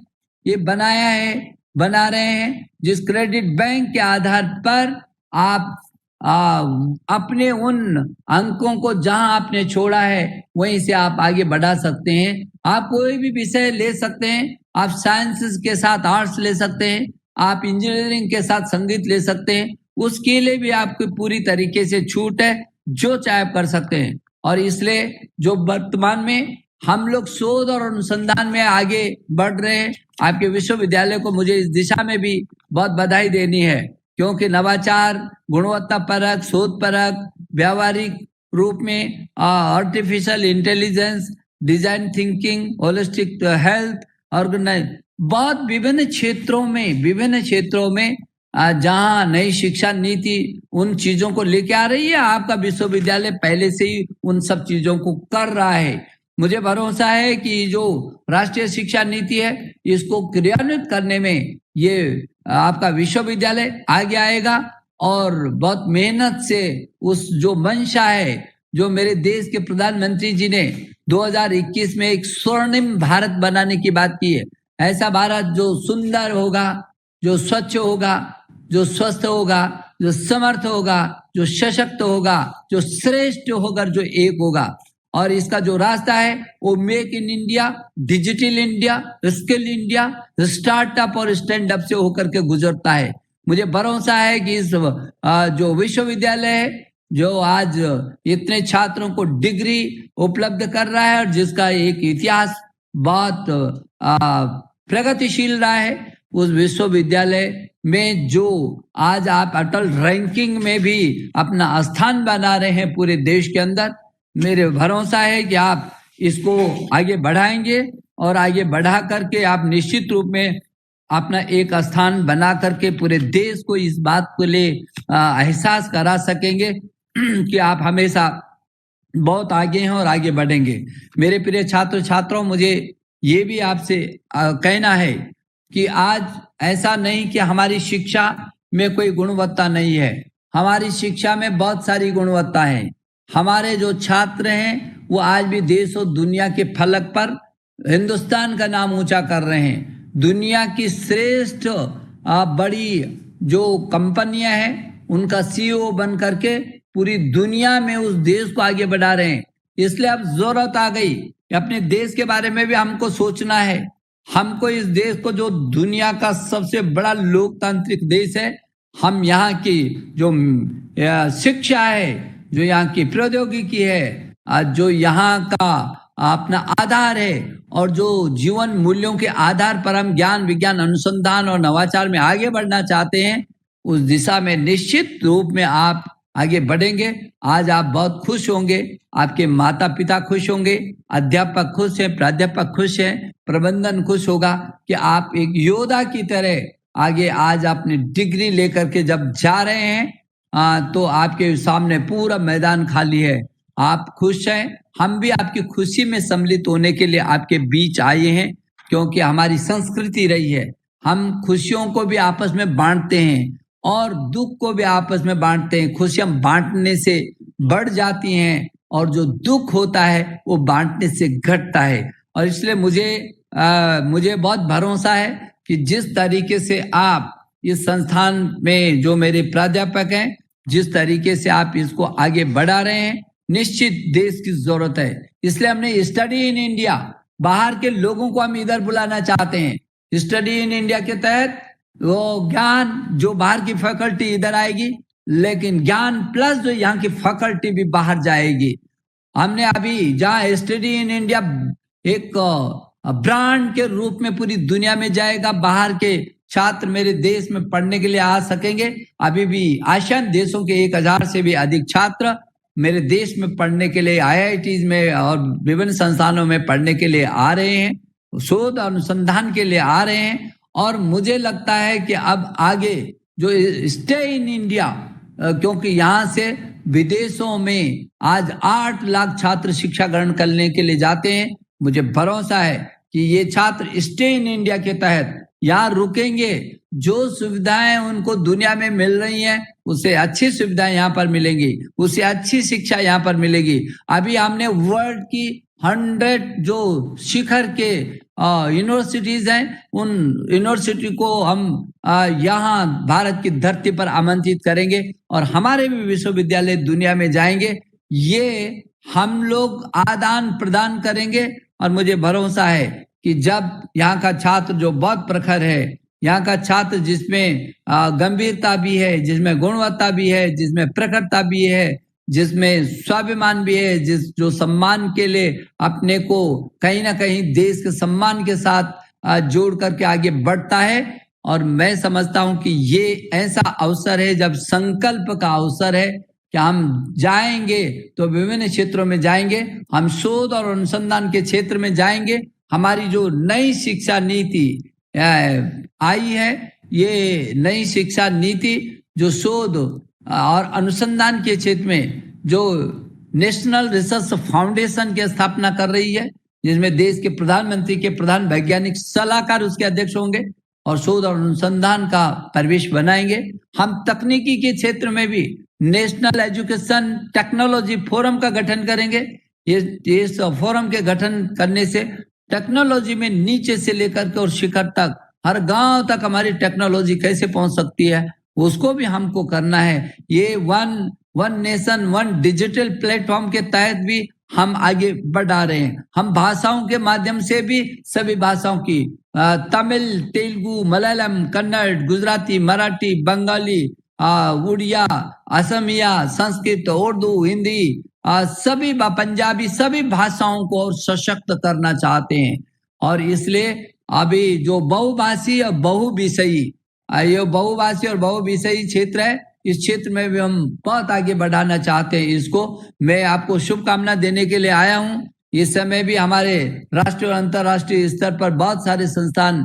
ये बना रहे हैं, जिस क्रेडिट बैंक के आधार पर आप अपने उन अंकों को जहां आपने छोड़ा है वहीं से आप आगे बढ़ा सकते हैं। आप कोई भी विषय ले सकते हैं, आप साइंसेस के साथ आर्ट्स ले सकते हैं, आप इंजीनियरिंग के साथ संगीत ले सकते हैं, उसके लिए भी आपको पूरी तरीके से छूट है, जो चाहे आप कर सकते हैं। और इसलिए जो वर्तमान में हम लोग शोध और अनुसंधान में आगे बढ़ रहे हैं, आपके विश्वविद्यालय को मुझे इस दिशा में भी बहुत बधाई देनी है, क्योंकि नवाचार, गुणवत्ता परक, शोध परक, व्यावहारिक रूप में artificial intelligence, design thinking, holistic health, organise, बहुत विभिन्न क्षेत्रों में जहां नई शिक्षा नीति उन चीजों को लेके आ रही है, आपका विश्वविद्यालय पहले से ही उन सब चीजों को कर रहा है। मुझे भरोसा है कि जो राष्ट्रीय शिक्षा नीति है, इसको क्रियान्वित करने में ये आपका विश्वविद्यालय आगे आएगा और बहुत मेहनत से उस जो मंशा है, जो मेरे देश के प्रधानमंत्री जी ने 2021 में एक स्वर्णिम भारत बनाने की बात की है, ऐसा भारत जो सुंदर होगा, जो स्वच्छ होगा, जो स्वस्थ होगा, जो समर्थ होगा, जो सशक्त होगा, जो श्रेष्ठ होगा, जो एक होगा। और इसका जो रास्ता है वो make in India, digital India, skill India, startup और स्टैंड अप से होकर के गुजरता है। मुझे भरोसा है कि इस जो विश्वविद्यालय है, जो आज इतने छात्रों को डिग्री उपलब्ध कर रहा है और जिसका एक इतिहास बहुत प्रगतिशील रहा है, उस विश्वविद्यालय में जो आज आप अटल रैंकिंग में भी अपना स्थान बना रहे हैं पूरे देश के अंदर, मेरे भरोसा है कि आप इसको आगे बढ़ाएंगे और आगे बढ़ा करके आप निश्चित रूप में अपना एक स्थान बना करके पूरे देश को इस बात को ले एहसास करा सकेंगे कि आप हमेशा बहुत आगे हैं और आगे बढ़ेंगे। मेरे प्रिय छात्र छात्राओं, मुझे ये भी आपसे कहना है कि आज ऐसा नहीं कि हमारी शिक्षा में कोई गुणवत्ता नहीं है। हमारी शिक्षा में बहुत सारी गुणवत्ता है। हमारे जो छात्र हैं वो आज भी देश और दुनिया के फलक पर हिंदुस्तान का नाम ऊंचा कर रहे हैं। दुनिया की श्रेष्ठ बड़ी जो कंपनियां हैं उनका सीईओ बन करके पूरी दुनिया में उस देश को आगे बढ़ा रहे हैं। इसलिए अब जरूरत आ गई कि अपने देश के बारे में भी हमको सोचना है। हमको इस देश को, जो दुनिया का सबसे बड़ा लोकतांत्रिक देश है, हम यहाँ की जो शिक्षा है, जो यहाँ की प्रौद्योगिकी है, जो यहाँ का अपना आधार है और जो जीवन मूल्यों के आधार पर हम ज्ञान विज्ञान अनुसंधान और नवाचार में आगे बढ़ना चाहते हैं, उस दिशा में निश्चित रूप में आप आगे बढ़ेंगे। आज आप बहुत खुश होंगे, आपके माता पिता खुश होंगे, अध्यापक खुश हैं, प्राध्यापक खुश हैं, प्रबंधन खुश होगा कि आप एक योद्धा की तरह आगे आज अपनी डिग्री लेकर के जब जा रहे हैं तो आपके सामने पूरा मैदान खाली है। आप खुश हैं, हम भी आपकी खुशी में सम्मिलित होने के लिए आपके बीच आए हैं, क्योंकि हमारी संस्कृति रही है। हम खुशियों को भी आपस में बांटते हैं और दुख को भी आपस में बांटते हैं। खुशियां बांटने से बढ़ जाती हैं और जो दुख होता है वो बांटने से घटता है। और इसलिए मुझे मुझे बहुत भरोसा है कि जिस तरीके से आप इस संस्थान में जो मेरे प्राध्यापक हैं, जिस तरीके से आप इसको आगे बढ़ा रहे हैं, निश्चित देश की जरूरत है। इसलिए हमने स्टडी इन इंडिया, बाहर के लोगों को हम इधर बुलाना चाहते हैं। स्टडी इन इंडिया के तहत वो ज्ञान जो बाहर की फैकल्टी इधर आएगी, लेकिन ज्ञान प्लस जो यहाँ की फैकल्टी भी बाहर जाएगी। हमने अभी जहाँ स्टडी इन इंडिया एक ब्रांड के रूप में पूरी दुनिया में जाएगा, बाहर के छात्र मेरे देश में पढ़ने के लिए आ सकेंगे। अभी भी आसियान देशों के 1000 से भी अधिक छात्र मेरे देश में पढ़ने के लिए IITs में और विभिन्न संस्थानों में पढ़ने के लिए आ रहे हैं, शोध अनुसंधान के लिए आ रहे हैं। और मुझे लगता है कि अब आगे जो स्टे इन इंडिया, क्योंकि यहाँ से विदेशों में आज 8 लाख छात्र शिक्षा ग्रहण करने के लिए जाते हैं। मुझे भरोसा है कि ये छात्र स्टे इन इंडिया के तहत यहाँ रुकेंगे। जो सुविधाएं उनको दुनिया में मिल रही हैं, उससे अच्छी सुविधाएं यहाँ पर मिलेंगी, उससे अच्छी शिक्षा यहाँ पर मिलेगी। अभी हमने वर्ल्ड की 100 जो शिखर के यूनिवर्सिटीज हैं, उन यूनिवर्सिटी को हम यहाँ भारत की धरती पर आमंत्रित करेंगे और हमारे भी विश्वविद्यालय दुनिया में जाएंगे। ये हम लोग आदान प्रदान करेंगे और मुझे भरोसा है कि जब यहाँ का छात्र जो बहुत प्रखर है, यहाँ का छात्र जिसमें गंभीरता भी है, जिसमें गुणवत्ता भी है, जिसमें प्रखरता भी है, जिसमें स्वाभिमान भी है, जो सम्मान के लिए अपने को कहीं ना कहीं देश के सम्मान के साथ जोड़ करके आगे बढ़ता है। और मैं समझता हूं कि ये ऐसा अवसर है, जब संकल्प का अवसर है कि हम जाएंगे तो विभिन्न क्षेत्रों में जाएंगे, हम शोध और अनुसंधान के क्षेत्र में जाएंगे। हमारी जो नई शिक्षा नीति आई है, ये नई शिक्षा नीति जो शोध और अनुसंधान के क्षेत्र में जो नेशनल रिसर्च फाउंडेशन की स्थापना कर रही है, जिसमें देश के प्रधानमंत्री के प्रधान वैज्ञानिक सलाहकार उसके अध्यक्ष होंगे और शोध और अनुसंधान का परिवेश बनाएंगे। हम तकनीकी के क्षेत्र में भी नेशनल एजुकेशन टेक्नोलॉजी फोरम का गठन करेंगे। इस फोरम के गठन करने से टेक्नोलॉजी में नीचे से लेकर के और शिखर तक, हर गांव तक हमारी टेक्नोलॉजी कैसे पहुंच सकती है, उसको भी हमको करना है। ये one nation one digital platform के तहत भी हम आगे बढ़ा रहे हैं। हम भाषाओं के माध्यम से भी सभी भाषाओं की तमिल, तेलुगु, मलयालम, कन्नड़, गुजराती, मराठी, बंगाली, उड़िया, असमिया, संस्कृत, उर्दू, हिंदी, सभी पंजाबी, सभी भाषाओं को और सशक्त करना चाहते हैं। और इसलिए अभी जो बहुभाषी और बहुविषयी, ये बहुभाषी और बहुविषयी क्षेत्र है, इस क्षेत्र में भी हम बहुत आगे बढ़ाना चाहते हैं। इसको मैं आपको शुभकामना देने के लिए आया हूं। इस समय भी हमारे राष्ट्रीय और अंतर्राष्ट्रीय स्तर पर बहुत सारे संस्थान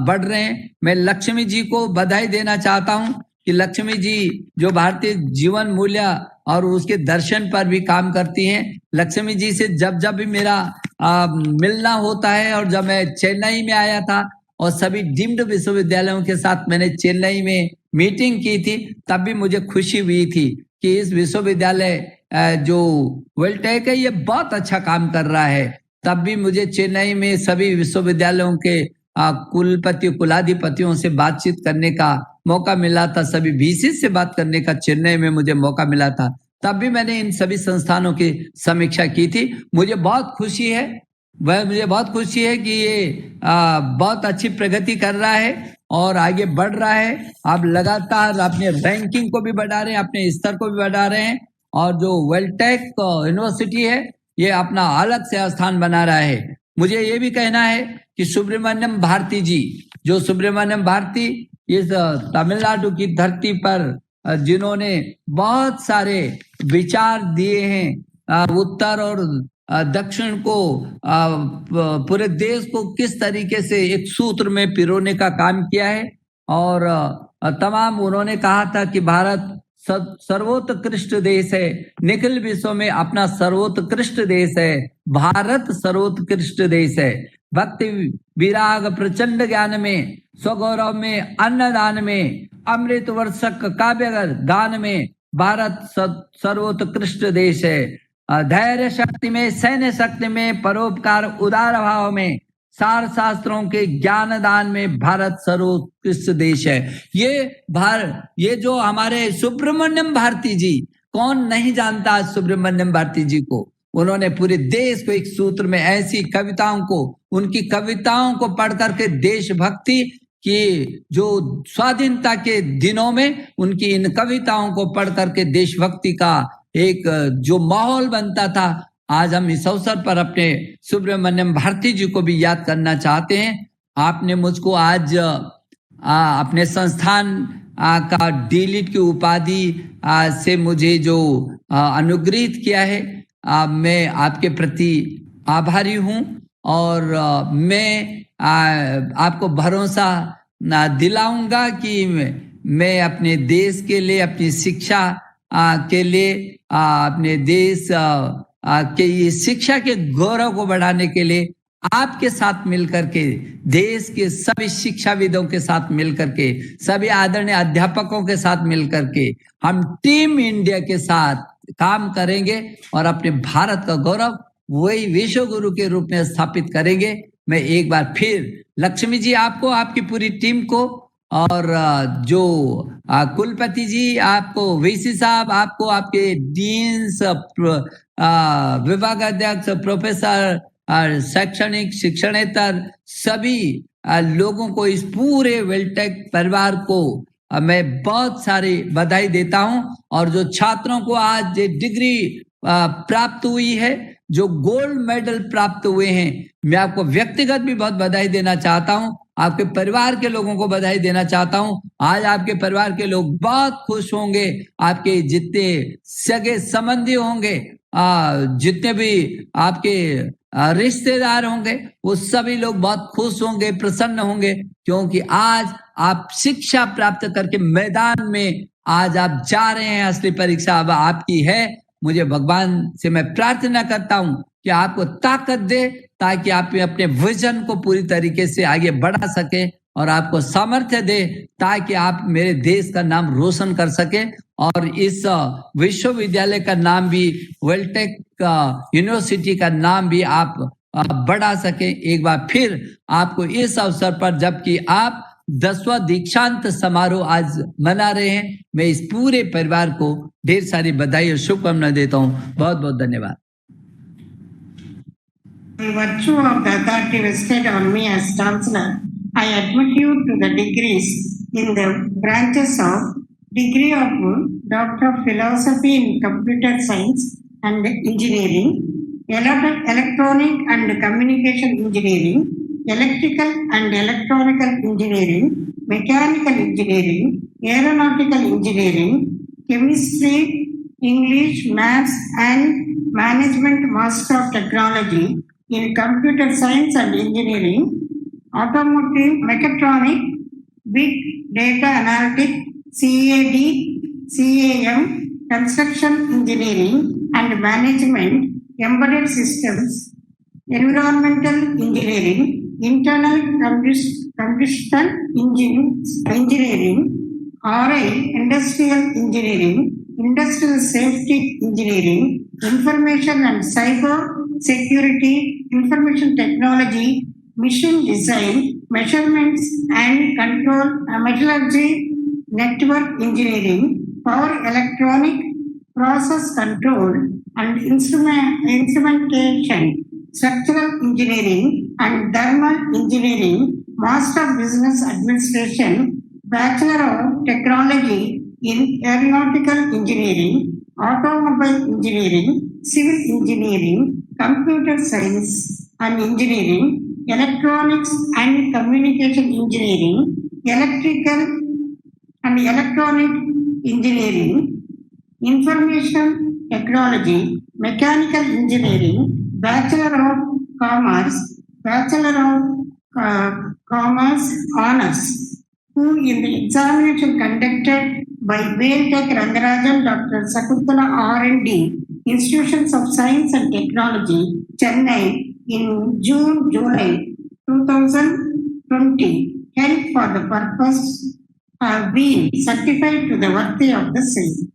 बढ़ रहे हैं। मैं लक्ष्मी जी को बधाई देना चाहता हूं कि लक्ष्मी जी जो भारतीय जीवन मूल्य और उसके दर्शन पर भी काम करती हैं। लक्ष्मी जी से जब भी मेरा मिलना होता है, और जब मैं चेन्नई में आया था और सभी डीम्ड विश्वविद्यालयों के साथ मैंने चेन्नई में मीटिंग की थी, तब भी मुझे खुशी हुई थी कि इस विश्वविद्यालय जो वेल्टेक है, ये बहुत अच्छा काम कर रहा है। तब भी मुझे चेन्नई में सभी विश्वविद्यालयों के कुलपति कुलाधिपतियों से बातचीत करने का मौका मिला था, सभी VC से बात करने का चेन्नई में मुझे मौका मिला था। तब भी मैंने इन सभी संस्थानों की समीक्षा की थी। मुझे बहुत खुशी है कि ये बहुत अच्छी प्रगति कर रहा है और आगे बढ़ रहा है। आप लगातार अपने रैंकिंग को भी बढ़ा रहे हैं, अपने स्तर को भी बढ़ा रहे हैं। और जो वेल्टेक यूनिवर्सिटी है, ये अपना अलग से स्थान बना रहा है। मुझे ये भी कहना है कि सुब्रमण्यम भारती जी, जो सुब्रमण्यम भारती इस तमिलनाडु की धरती पर जिन्होंने बहुत सारे विचार दिए हैं, उत्तर और दक्षिण को, पूरे देश को किस तरीके से एक सूत्र में पिरोने का काम किया है। और तमाम उन्होंने कहा था कि भारत सर्वोत्कृष्ट देश है, निखिल विश्व में अपना सर्वोत्कृष्ट देश है, भारत सर्वोत्कृष्ट देश है। भक्ति विराग प्रचंड ज्ञान में, स्वगौरव में, अन्नदान में, अमृत वर्षक काव्य गान में भारत सर्वोत्कृष्ट देश है। धैर्य शक्ति में, सैन्य शक्ति में, परोपकार उदार भाव में, सार शास्त्रों के ज्ञान दान में भारत सर्वोत्कृष्ट देश है। ये जो हमारे सुब्रमण्यम भारती जी, कौन नहीं जानता सुब्रमण्यम भारती जी को। उन्होंने पूरे देश को एक सूत्र में ऐसी कविताओं को, उनकी कविताओं को पढ़ करके देशभक्ति कि जो स्वाधीनता के दिनों में उनकी इन कविताओं को पढ़ करके देशभक्ति का एक जो माहौल बनता था, आज हम इस अवसर पर अपने सुब्रमण्यम भारती जी को भी याद करना चाहते हैं। आपने मुझको आज अपने संस्थान का डीलिट की उपाधि से मुझे जो अनुग्रहित किया है, मैं आपके प्रति आभारी हूं और मैं आपको भरोसा दिलाऊंगा कि मैं अपने देश के लिए, अपनी शिक्षा के लिए, अपने देश के ये शिक्षा के गौरव को बढ़ाने के लिए आपके साथ मिलकर के, देश के सभी शिक्षाविदों के साथ मिलकर के, सभी आदरणीय अध्यापकों के साथ मिलकर के हम टीम इंडिया के साथ काम करेंगे और अपने भारत का गौरव वही विश्व गुरु के रूप में स्थापित करेंगे। मैं एक बार फिर लक्ष्मी जी आपको, आपकी पूरी टीम को, और जो कुलपति जी आपको, वीसी साहब आपको, आपके डीन्स, विभाग अध्यक्ष, प्रोफेसर, शैक्षणिक, शिक्षणेतर सभी लोगों को, इस पूरे वेलटेक परिवार को मैं बहुत सारी बधाई देता हूं। और जो छात्रों को आज डिग्री प्राप्त हुई है, जो गोल्ड मेडल प्राप्त हुए हैं, मैं आपको व्यक्तिगत भी बहुत बधाई देना चाहता हूं। आपके परिवार के लोगों को बधाई देना चाहता हूं। आज आपके परिवार के लोग बहुत खुश होंगे। आपके जितने सगे संबंधी होंगे, जितने भी आपके रिश्तेदार होंगे, वो सभी लोग बहुत खुश होंगे, प्रसन्न होंगे, क्योंकि आज आप शिक्षा प्राप्त करके मैदान में आज आप जा रहे हैं। असली परीक्षा अब आपकी है। मुझे भगवान से मैं प्रार्थना करता हूं कि आपको ताकत दे, ताकि आप अपने विजन को पूरी तरीके से आगे बढ़ा सके, और आपको सामर्थ्य दे ताकि आप मेरे देश का नाम रोशन कर सके, और इस विश्वविद्यालय का नाम भी, वेलटेक यूनिवर्सिटी का नाम भी आप बढ़ा सके। एक बार फिर आपको इस अवसर पर, जबकि आप 10वां दीक्षांत समारोह आज मना रहे हैं, मैं इस पूरे परिवार को ढेर सारी बधाई और शुभकामनाएं देता हूं। बहुत बहुत धन्यवाद। By virtue of the authority vested on me as Chancellor, I admit you to the degrees in the branches of degree of Doctor of Philosophy in Computer Science and Engineering, Electronic and Communication Engineering, Electrical and Electronical Engineering, Mechanical Engineering, Aeronautical Engineering, Chemistry, English, Maths and Management Master of Technology in Computer Science and Engineering, Automotive Mechatronic, Big Data Analytics, CAD, CAM, Construction Engineering and Management, Embedded Systems, Environmental Engineering, Internal Combustion Engineering, RI, Industrial Engineering, Industrial Safety Engineering, Information and Cyber Security, Information Technology, Mission Design, Measurements and Control, Metallurgy, Network Engineering, Power Electronic, Process Control and Instrumentation, Structural Engineering and Thermal Engineering, Master of Business Administration, Bachelor of Technology in Aeronautical Engineering, Automobile Engineering, Civil Engineering, Computer Science and Engineering, Electronics and Communication Engineering, Electrical and Electronic Engineering, Information Technology, Mechanical Engineering, Bachelor of Commerce, Bachelor of Commerce Honors, who in the examination conducted by Veltek Rangarajan, Dr. Sakuntala R&D, Institutions of Science and Technology, Chennai, in July 2020, held for the purpose of being certified to the worthy of the same.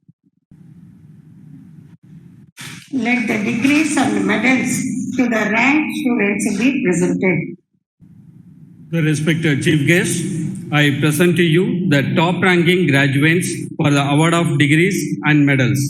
Let the degrees and medals to the ranked students be presented. The respected chief guest, I present to you the top ranking graduates for the award of degrees and medals.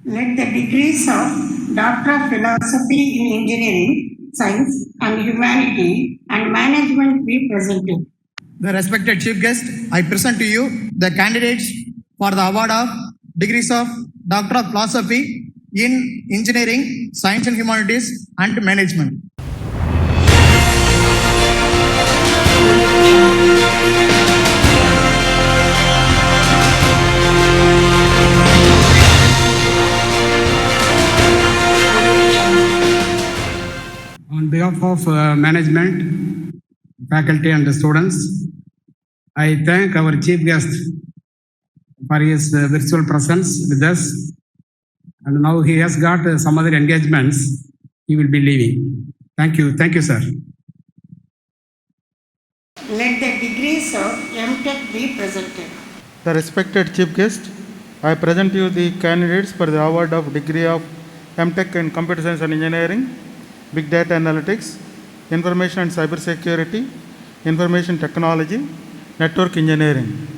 Let the degrees of Doctor of Philosophy in Engineering, Science and Humanity and Management be presented. The respected chief guest, I present to you the candidates for the award of degrees of Doctor of Philosophy in Engineering, Science and Humanities and Management. On behalf of management, faculty and students, I thank our chief guest for his virtual presence with us. And now he has got some other engagements. He will be leaving. Thank you. Thank you, sir. Let the degrees of MTech be presented. The respected chief guest, I present you the candidates for the award of degree of MTech in Computer Science and Engineering, Big Data Analytics, Information and Cyber Security, Information Technology, Network Engineering.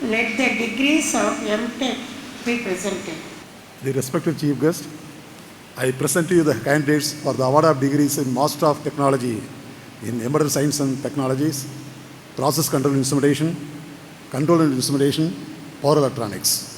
Let the degrees of MTech be presented. The respected chief guest, I present to you the candidates for the award of degrees in Master of Technology in Embedded Science and Technologies, Process Control Instrumentation, Control and Instrumentation, Power Electronics.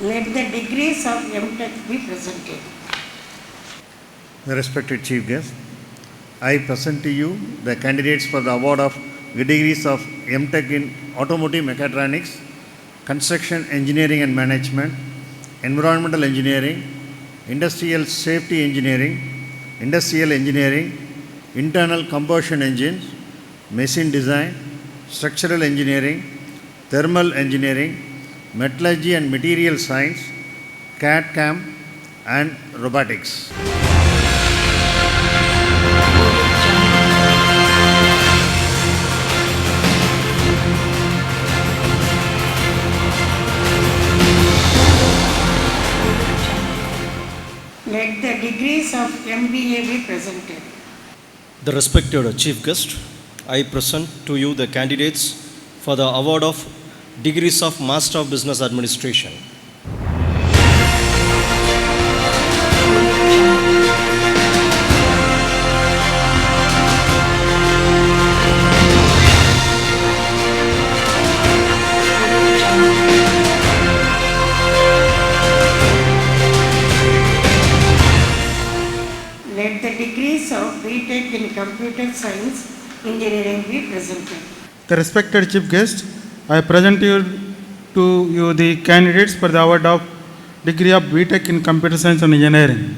Let the degrees of MTech be presented. The respected chief guest, I present to you the candidates for the award of degrees of MTech in Automotive Mechatronics, Construction Engineering and Management, Environmental Engineering, Industrial Safety Engineering, Industrial Engineering, Internal Combustion Engines, Machine Design, Structural Engineering, Thermal Engineering, Metallurgy and Material Science, CAD/CAM and Robotics. Let the degrees of MBA be presented. The respected chief guest, I present to you the candidates for the award of degrees of Master of Business Administration. Let the degrees of BTech in Computer Science Engineering be presented. The respected chief guest, I present to you the candidates for the award of degree of BTech in Computer Science and Engineering.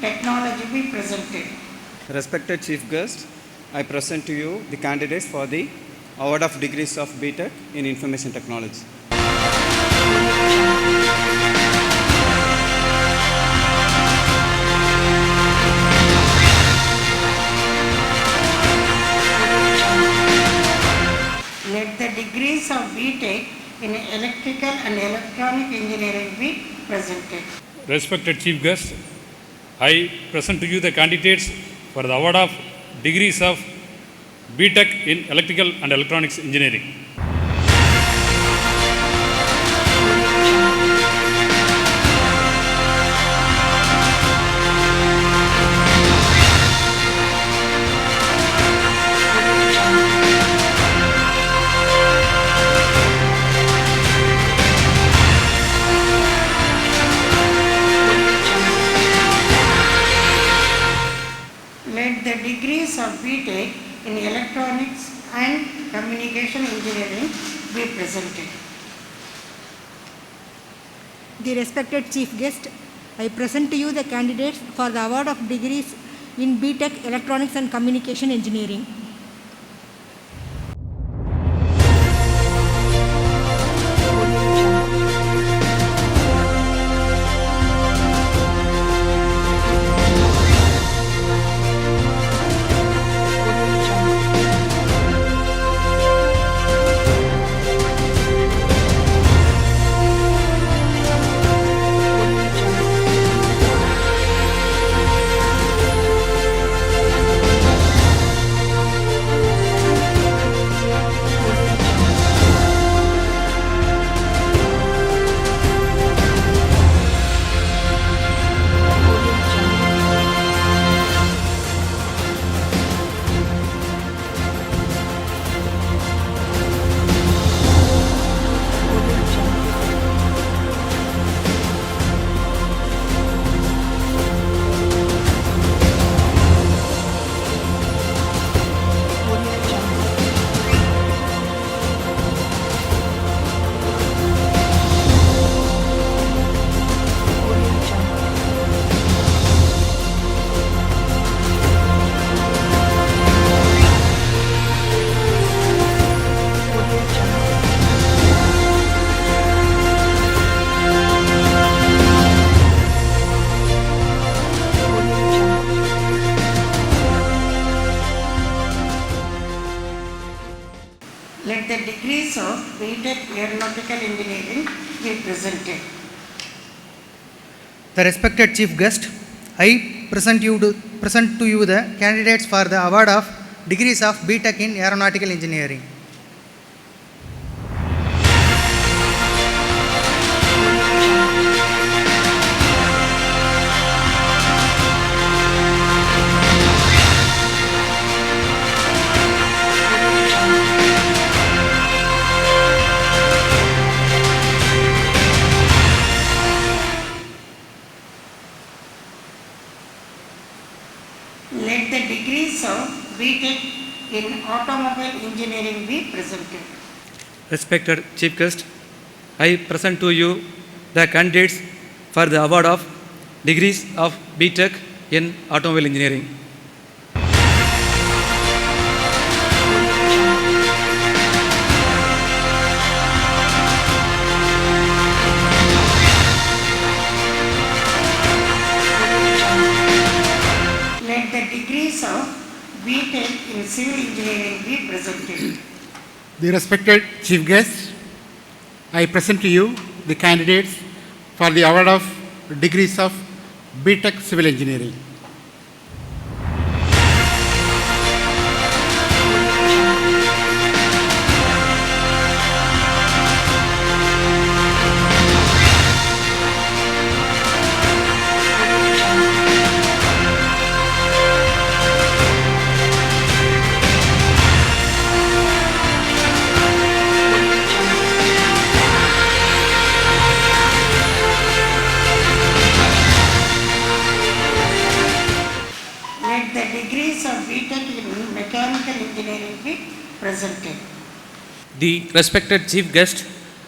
technology be presented. Respected Chief Guest, I present to you the candidates for the award of degrees of BTech in Information Technology. Let the degrees of BTech in Electrical and Electronic Engineering be presented. Respected Chief Guest, I present to you the candidates for the award of degrees of BTech in Electrical and Electronics Engineering. Let the degrees of BTech in Electronics and Communication Engineering be presented. The respected Chief Guest, I present to you the candidates for the award of degrees in BTech Electronics and Communication Engineering. Let the degrees of BTech Aeronautical Engineering be presented. The respected Chief Guest, I present to you the candidates for the award of degrees of BTech in Aeronautical Engineering. Let the degrees of BTech in Automobile Engineering be presented. Respected Chief Guest, I present to you the candidates for the award of degrees of BTech in Automobile Engineering. Let the degrees of BTech in Civil Engineering be presented. The respected Chief Guest, I present to you the candidates for the award of degrees of BTech Civil Engineering. Let the degrees of BTech in Mechanical Engineering be presented. The respected Chief Guest,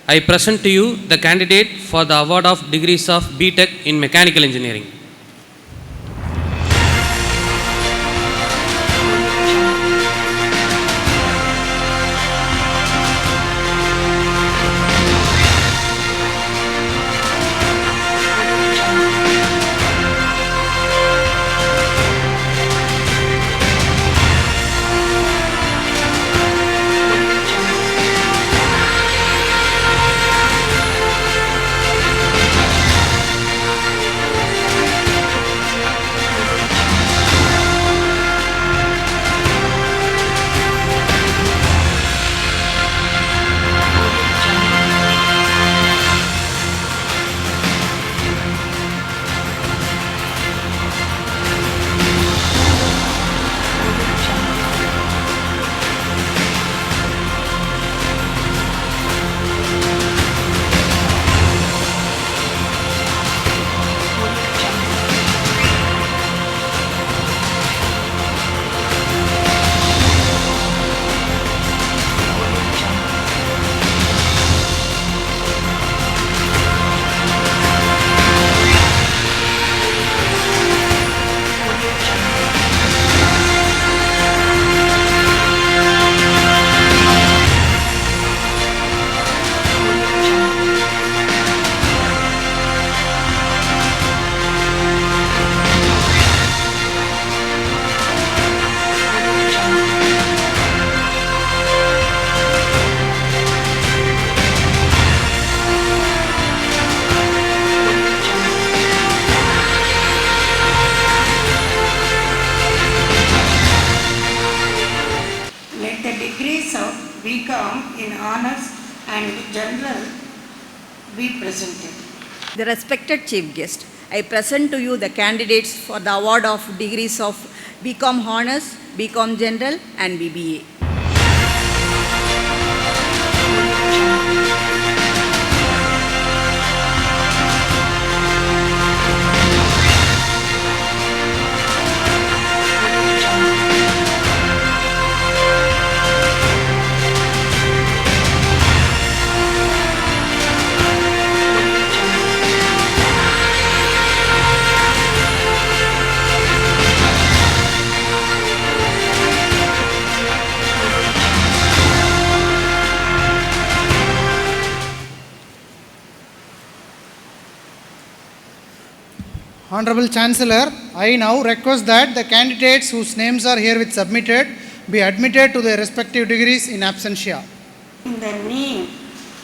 I present to you the candidate for the award of degrees of BTech in Mechanical Engineering. Let the degrees of BCom in Honors and General be presented. The respected chief guest, I present to you the candidates for the award of degrees of BCom Honors, BCom General and BBA. Honorable Chancellor, I now request that the candidates whose names are herewith submitted be admitted to their respective degrees in absentia. In the name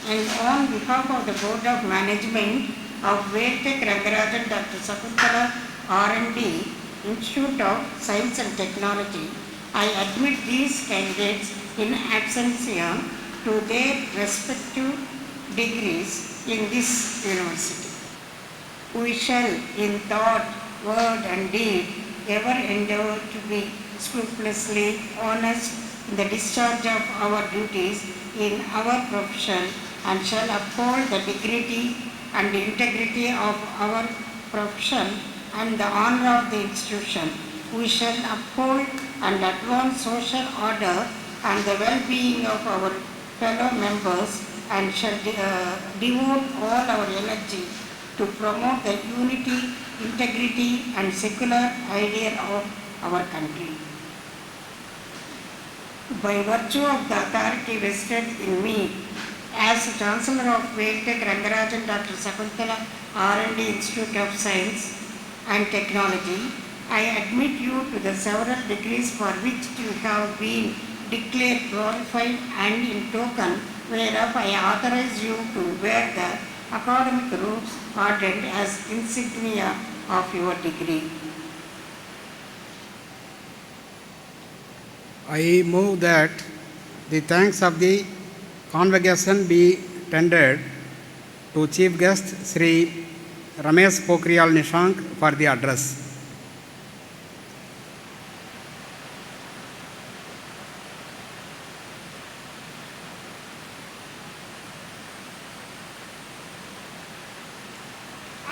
and on behalf of the Board of Management of Veltech Rangarajan Dr. Sakuntala R&D, Institute of Science and Technology, I admit these candidates in absentia to their respective degrees in this university. We shall, in thought, word and deed, ever endeavour to be scrupulously honest in the discharge of our duties in our profession, and shall uphold the dignity and integrity of our profession and the honour of the institution. We shall uphold and advance social order and the well-being of our fellow members, and shall devote all our energy to promote the unity, integrity and secular idea of our country. By virtue of the authority vested in me as Chancellor of Veltech Rangarajan Dr. Sakuntala R&D Institute of Science and Technology, I admit you to the several degrees for which you have been declared qualified, and in token whereof I authorize you to wear the academic robes ordained as insignia of your degree. I move that the thanks of the convocation be tendered to Chief Guest Sri Ramesh Pokhriyal Nishank for the address.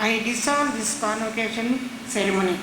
I dissolve this convocation ceremony.